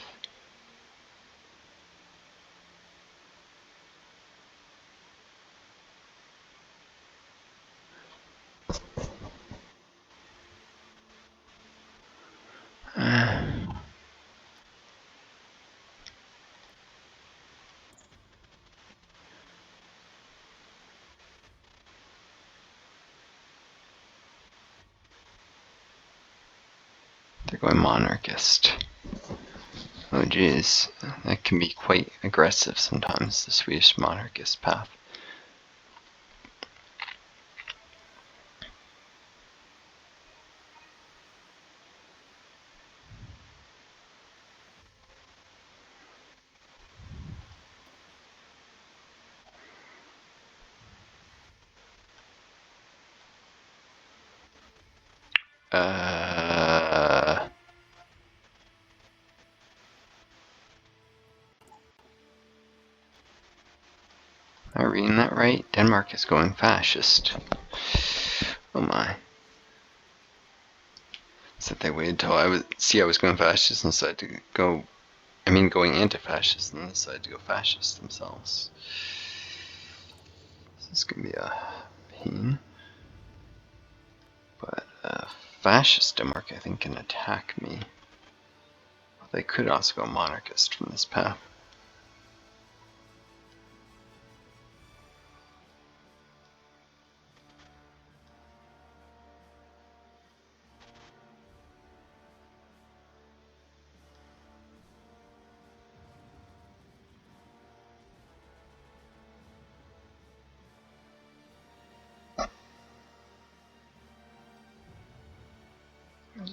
they're going monarchist. Oh geez, that can be quite aggressive sometimes, the Swedish monarchist path. Am I reading that right? Denmark is going fascist. Oh my. So they waited till I was going fascist and decided to go, going anti-fascist and decided to go fascist themselves. This is gonna be a pain. But fascist Denmark, I think, can attack me. They could also go monarchist from this path.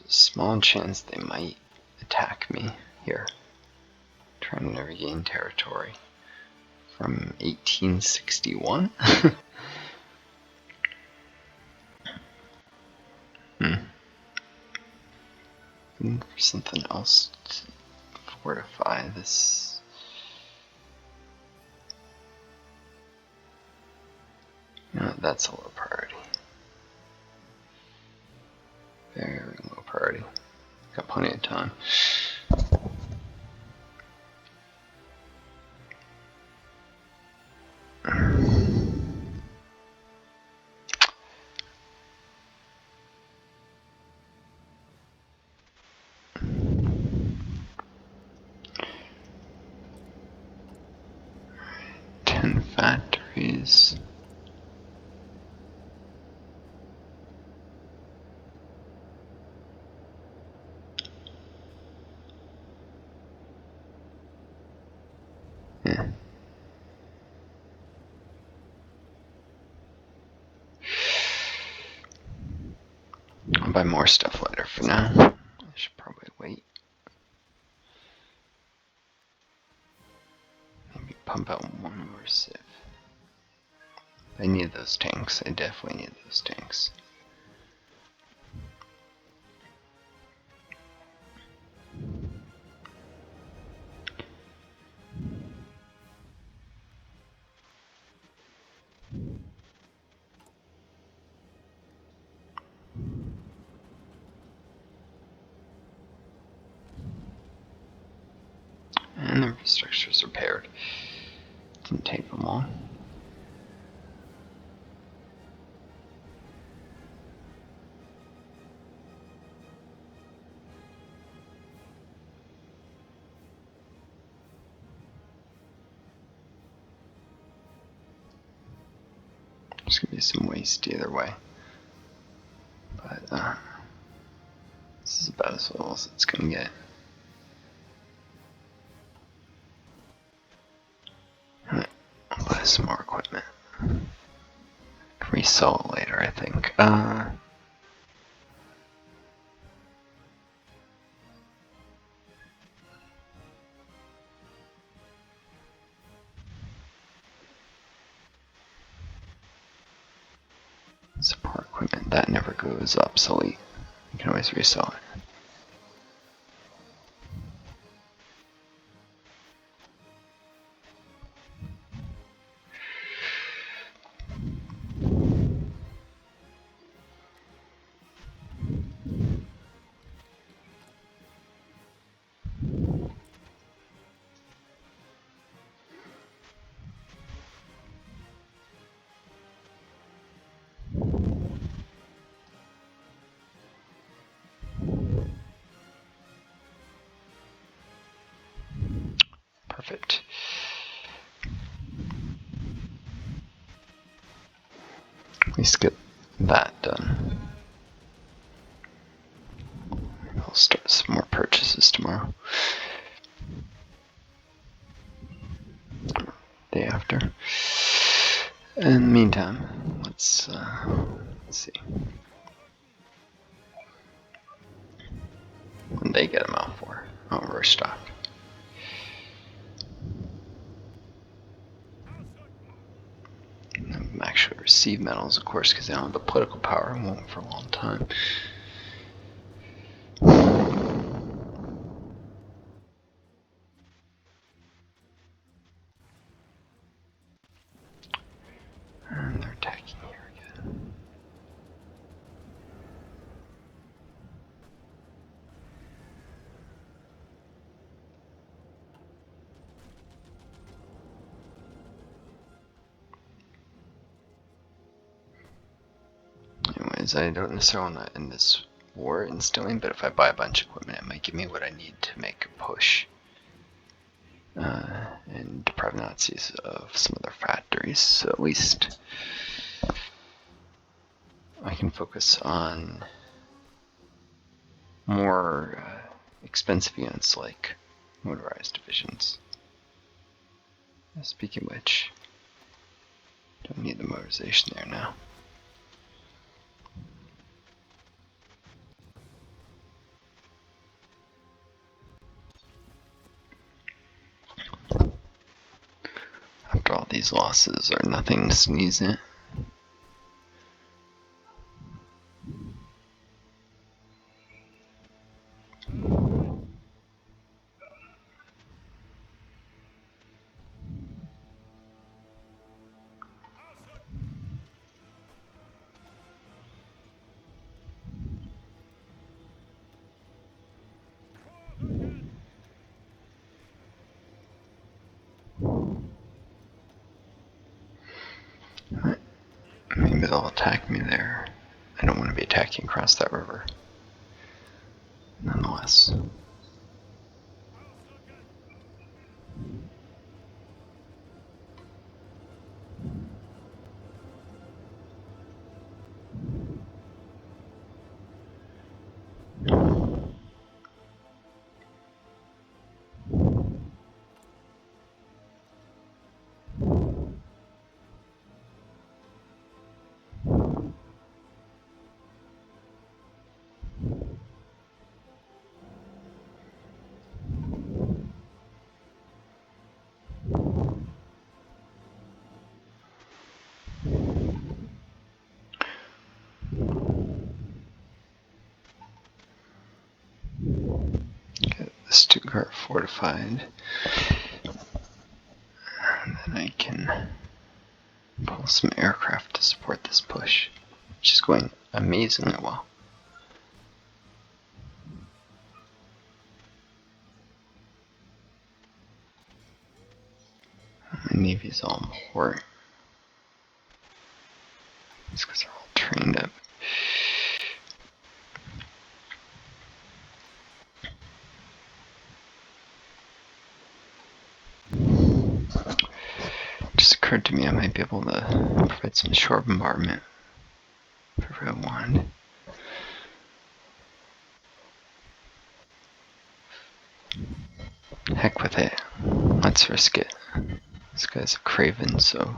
a small chance they might attack me here. Trying to regain territory from 1861. Looking for something else to fortify this. No, that's a low priority. Very low priority. Got plenty of time. Factories. Yeah. I'll buy more stuff later for now. I should probably wait. Maybe pump out one more civ. I need those tanks. I definitely need those tanks. And the infrastructure is repaired. Didn't take them long. There's gonna be some waste either way. But this is about as well as it's gonna get. I'll buy some more equipment. Resell it later, I think. Support equipment, that never goes obsolete. You can always resell it. Perfect. Let's get that done. I'll start some more purchases tomorrow. Day after. In the meantime, let's see. When they get them out for? Oh, overstock. Actually receive medals, of course, because they don't have the political power and won't for a long time. And they're attacking here again. Anyways, I don't necessarily want to end this war instantly, but if I buy a bunch of equipment, it might give me what I need to make a push. And deprive Nazis of some of their factories, so at least I can focus on more expensive units like motorized divisions. Speaking of which, don't need the motorization there now. these losses are nothing to sneeze at. Maybe they'll attack me there. I don't want to be attacking across that river. Nonetheless. Stuttgart fortified, and then I can pull some aircraft to support this push, which is going amazingly well. My navy's all important. It's because they're all trained up. Just occurred to me I might be able to provide some shore bombardment if I wanted. Heck with it. Let's risk it. This guy's a craven, so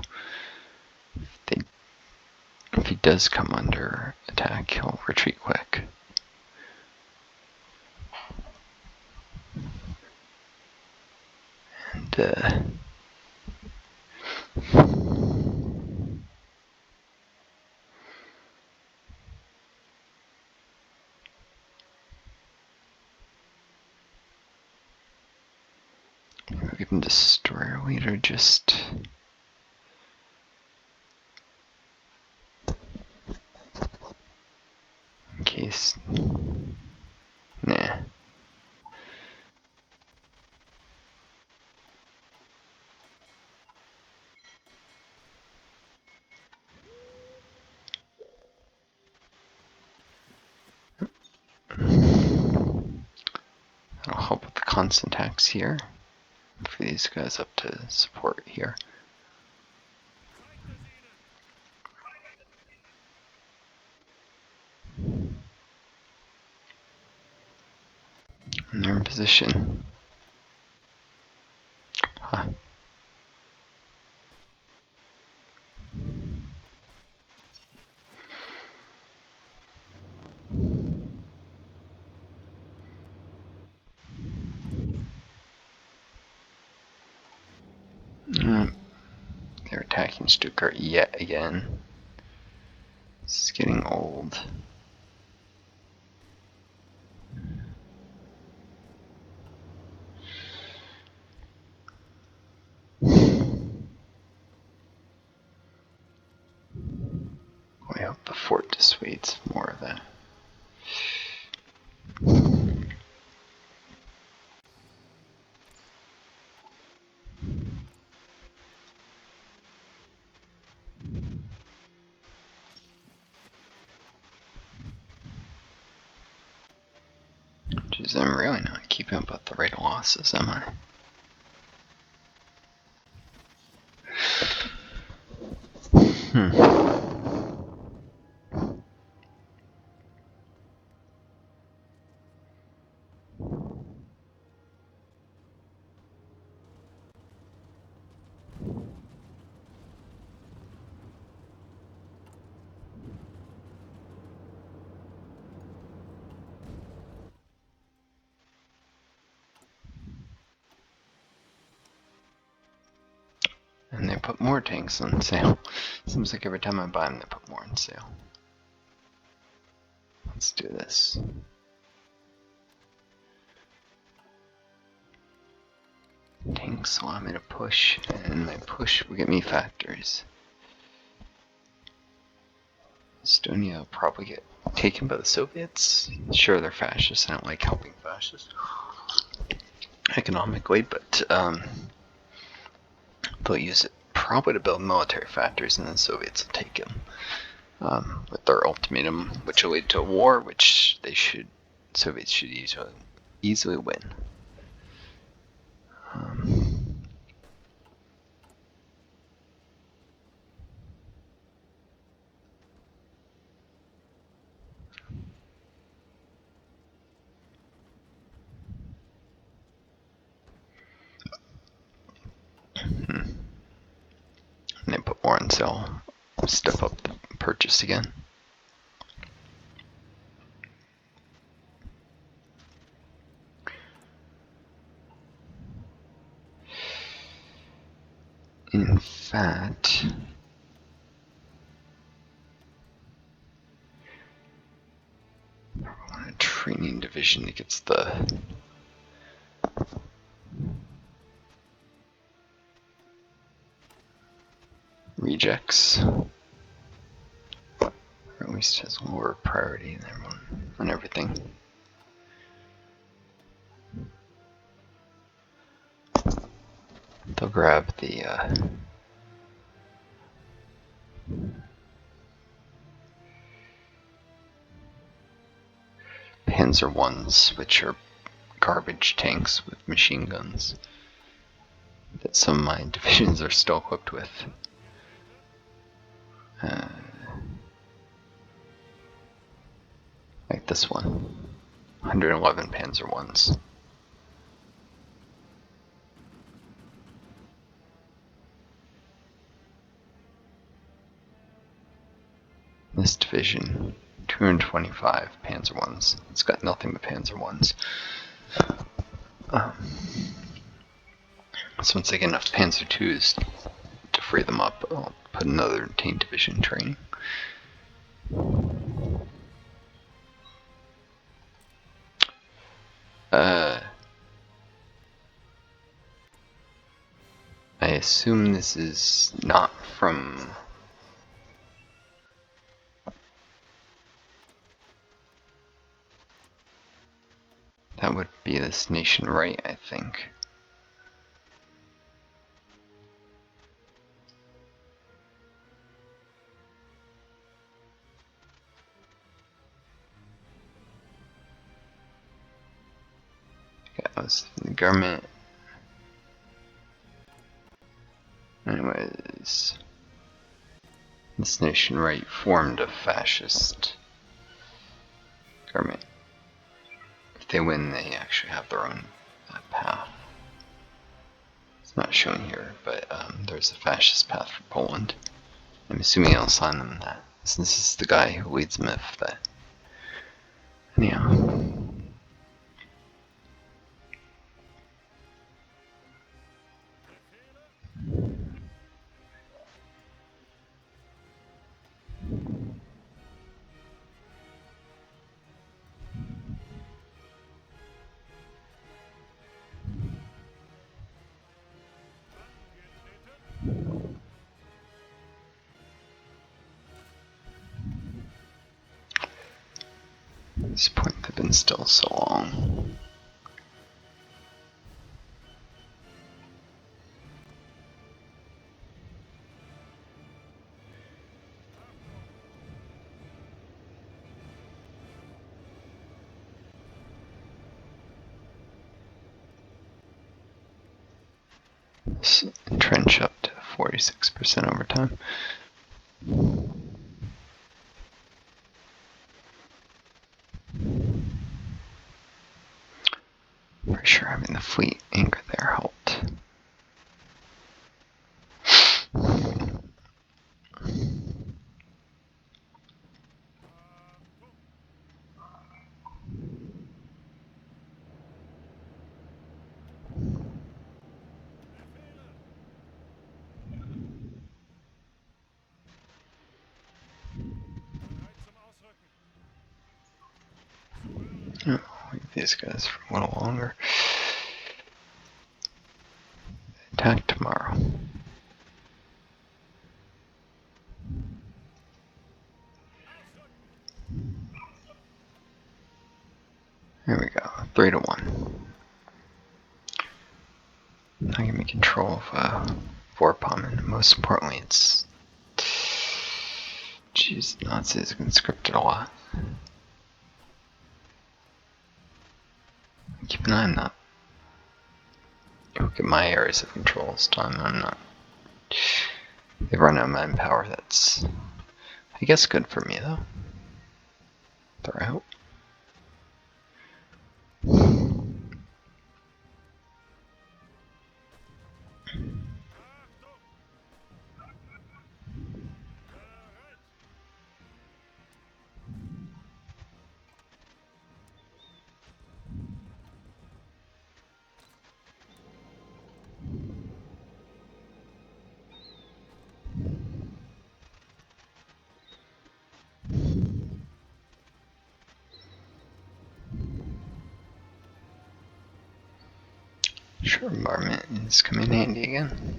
if he does come under attack, he'll retreat quick. And I'll give him destroyer leader just in case. Nah. That'll help with the constant attacks here. For these guys up to support here. And they're in position. Huh. They're attacking Stuttgart yet again. This is getting old. I hope the fort dissuades more of that. Jeez, I'm really not keeping up with the rate of losses, am I? And they put more tanks on sale. Seems like every time I buy them, they put more on sale. Let's do this. Tanks allow me to push, and my push will get me factories. Estonia will probably get taken by the Soviets. Sure, they're fascists. I don't like helping fascists economically, but they'll use it probably to build military factories, and the Soviets will take them with their ultimatum, which will lead to a war, which Soviets should easily win. And they put more on sale. Step up the purchase again. In fact, I want a training division that gets the rejects, or at least has lower priority than everyone on everything. They'll grab the Panzer Ones, which are garbage tanks with machine guns that some of my divisions are still equipped with. Like this one, 111 Panzer Ones. This division, 225 Panzer Ones. It's got nothing but Panzer Ones. So once I get enough Panzer IIs to free them up, I'll put another tank division training. I assume this is not from that would be this nation right, I think. Yeah, that was the government. Anyways, this nation right formed a fascist government. If they win, they actually have their own path. It's not shown here, but there's a fascist path for Poland. I'm assuming I'll assign them that, since this is the guy who leads MIF. That, anyhow. At this point, they've been still so long. Let's entrench up to 46% over time. For sure, having the fleet anchor there helped. I'll leave these guys for a little longer. Attack tomorrow. There we go, 3-1. Now give me control of Vorpommen. Most importantly, it's... Jeez, Nazis have conscripted a lot. Keep an eye on that. Look at my areas of control this time. I'm not... They've run out of manpower. That's, I guess, good for me, though. They're out. Sure, varmint is coming in handy again.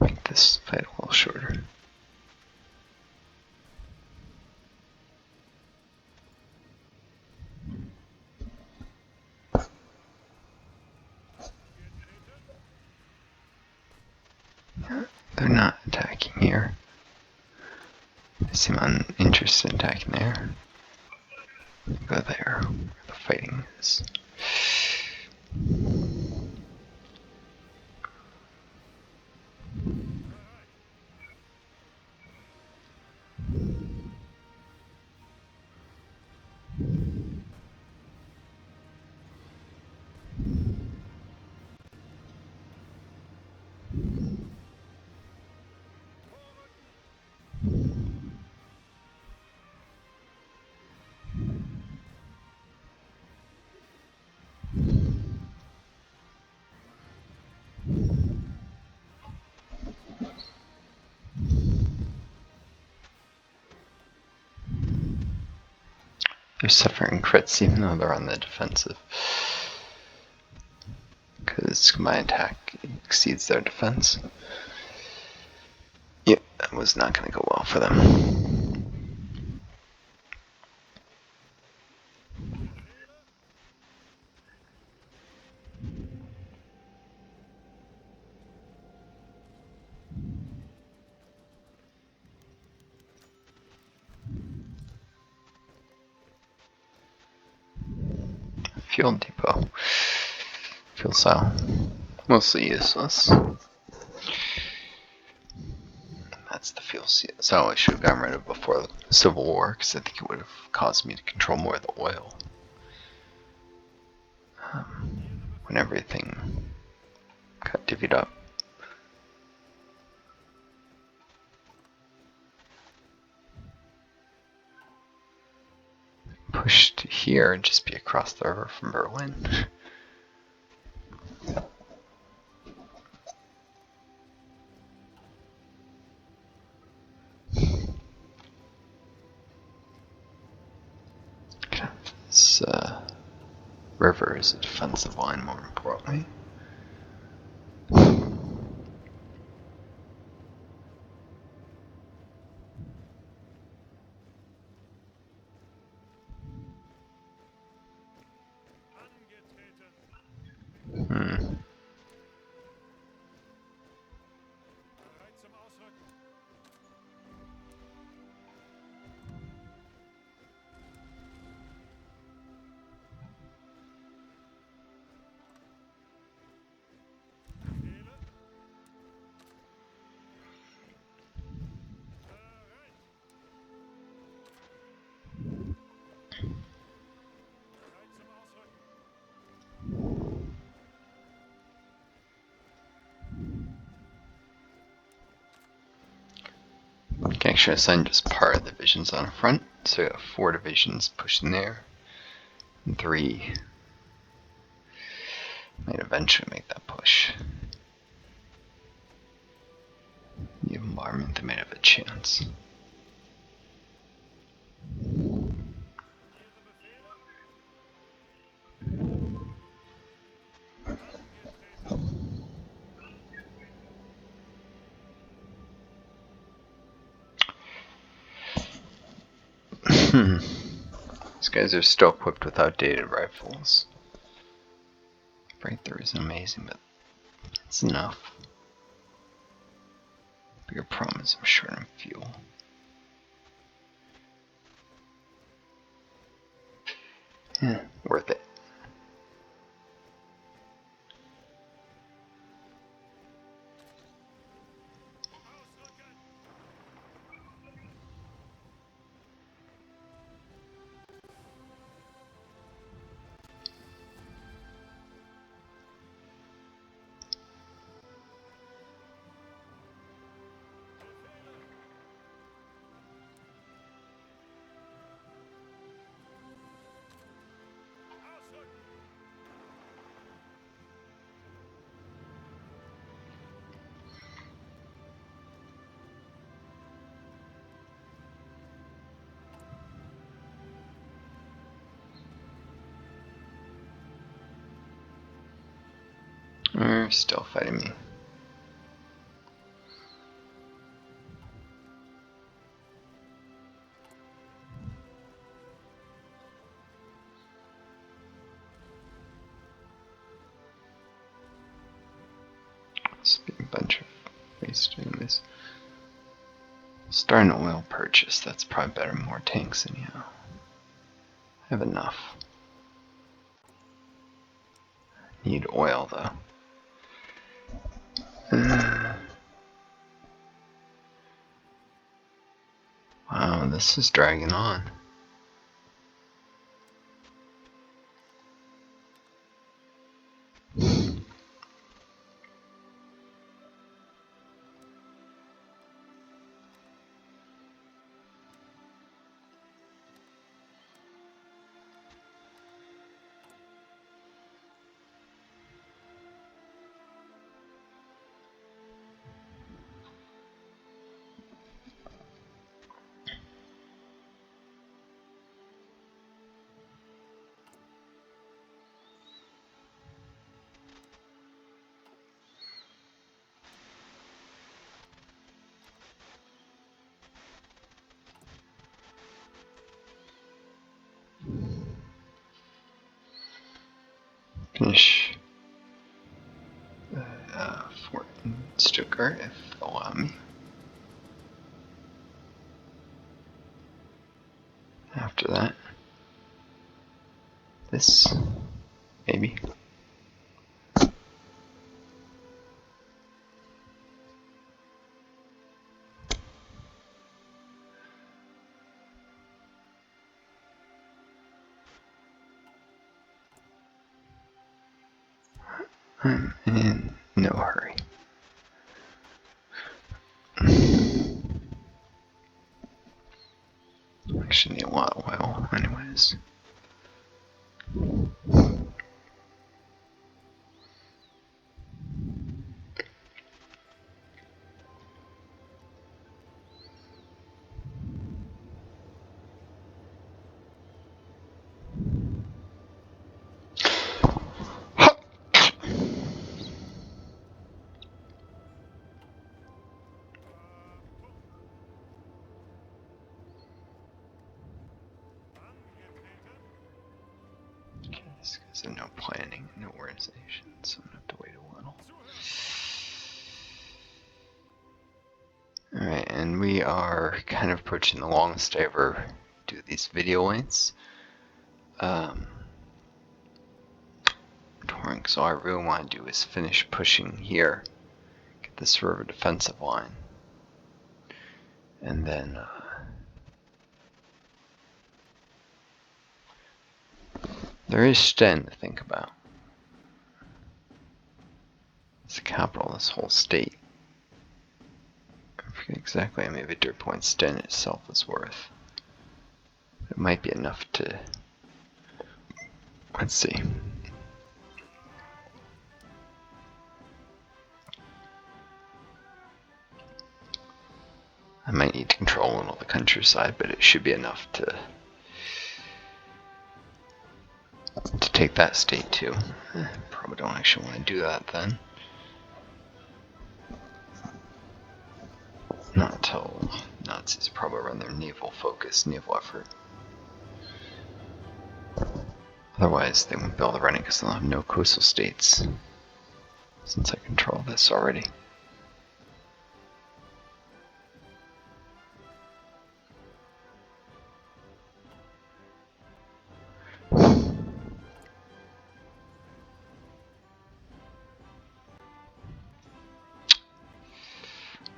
Make this fight a little shorter. They're not attacking here. They seem uninterested in attacking there. Go there, where the fighting is. They're suffering crits even though they're on the defensive. Because my attack exceeds their defense. Yep, that was not going to go well for them. Fuel depot. Fuel cell. Mostly useless. That's the fuel cell I should have gotten rid of before the Civil War, because I think it would have caused me to control more of the oil. When everything got divvied up. Push to here and just be across the river from Berlin. This river is a defensive line, more importantly. Actually, I assigned just part of the divisions on the front, so I got 4 divisions pushing there, and 3 Might eventually make that push. The environment, they might have a chance. These guys are still equipped with outdated rifles. Breakthrough isn't amazing, but it's enough. Bigger problem is I'm short on fuel. Yeah, worth it. They're still fighting me. It's a bunch of waste doing this. Start an oil purchase. That's probably better. More tanks anyhow. I have enough. Need oil though. Wow, this is dragging on. Finish Fort in Stuttgart if they'll allow me. After that, this, maybe. I'm in no hurry. Actually need a lot of oil anyways. Because of no planning, no organization, so I'm gonna have to wait a little. Alright, and we are kind of approaching the longest I ever do these video lengths. So all I really want to do is finish pushing here, get this river defensive line, and then there is Sten to think about. It's the capital of this whole state. I forget exactly how many victory points Sten itself is worth. It might be enough to, let's see. I might need to control a little of the countryside, but it should be enough to take that state too. Probably don't actually want to do that then. Not until Nazis probably run their naval effort. Otherwise, they won't be able to run it because they'll have no coastal states. Since I control this already.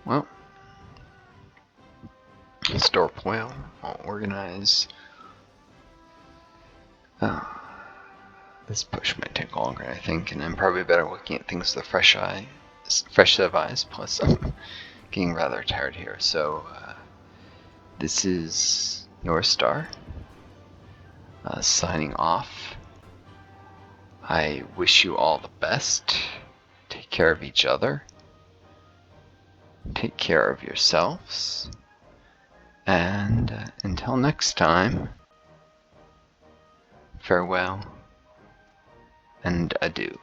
Well, store oil, I'll organize. This push might take longer, I think, and I'm probably better looking at things with a fresh set of eyes. Plus, I'm getting rather tired here. So, this is Northstar signing off. I wish you all the best. Take care of each other. Take care of yourselves. And until next time, farewell and adieu.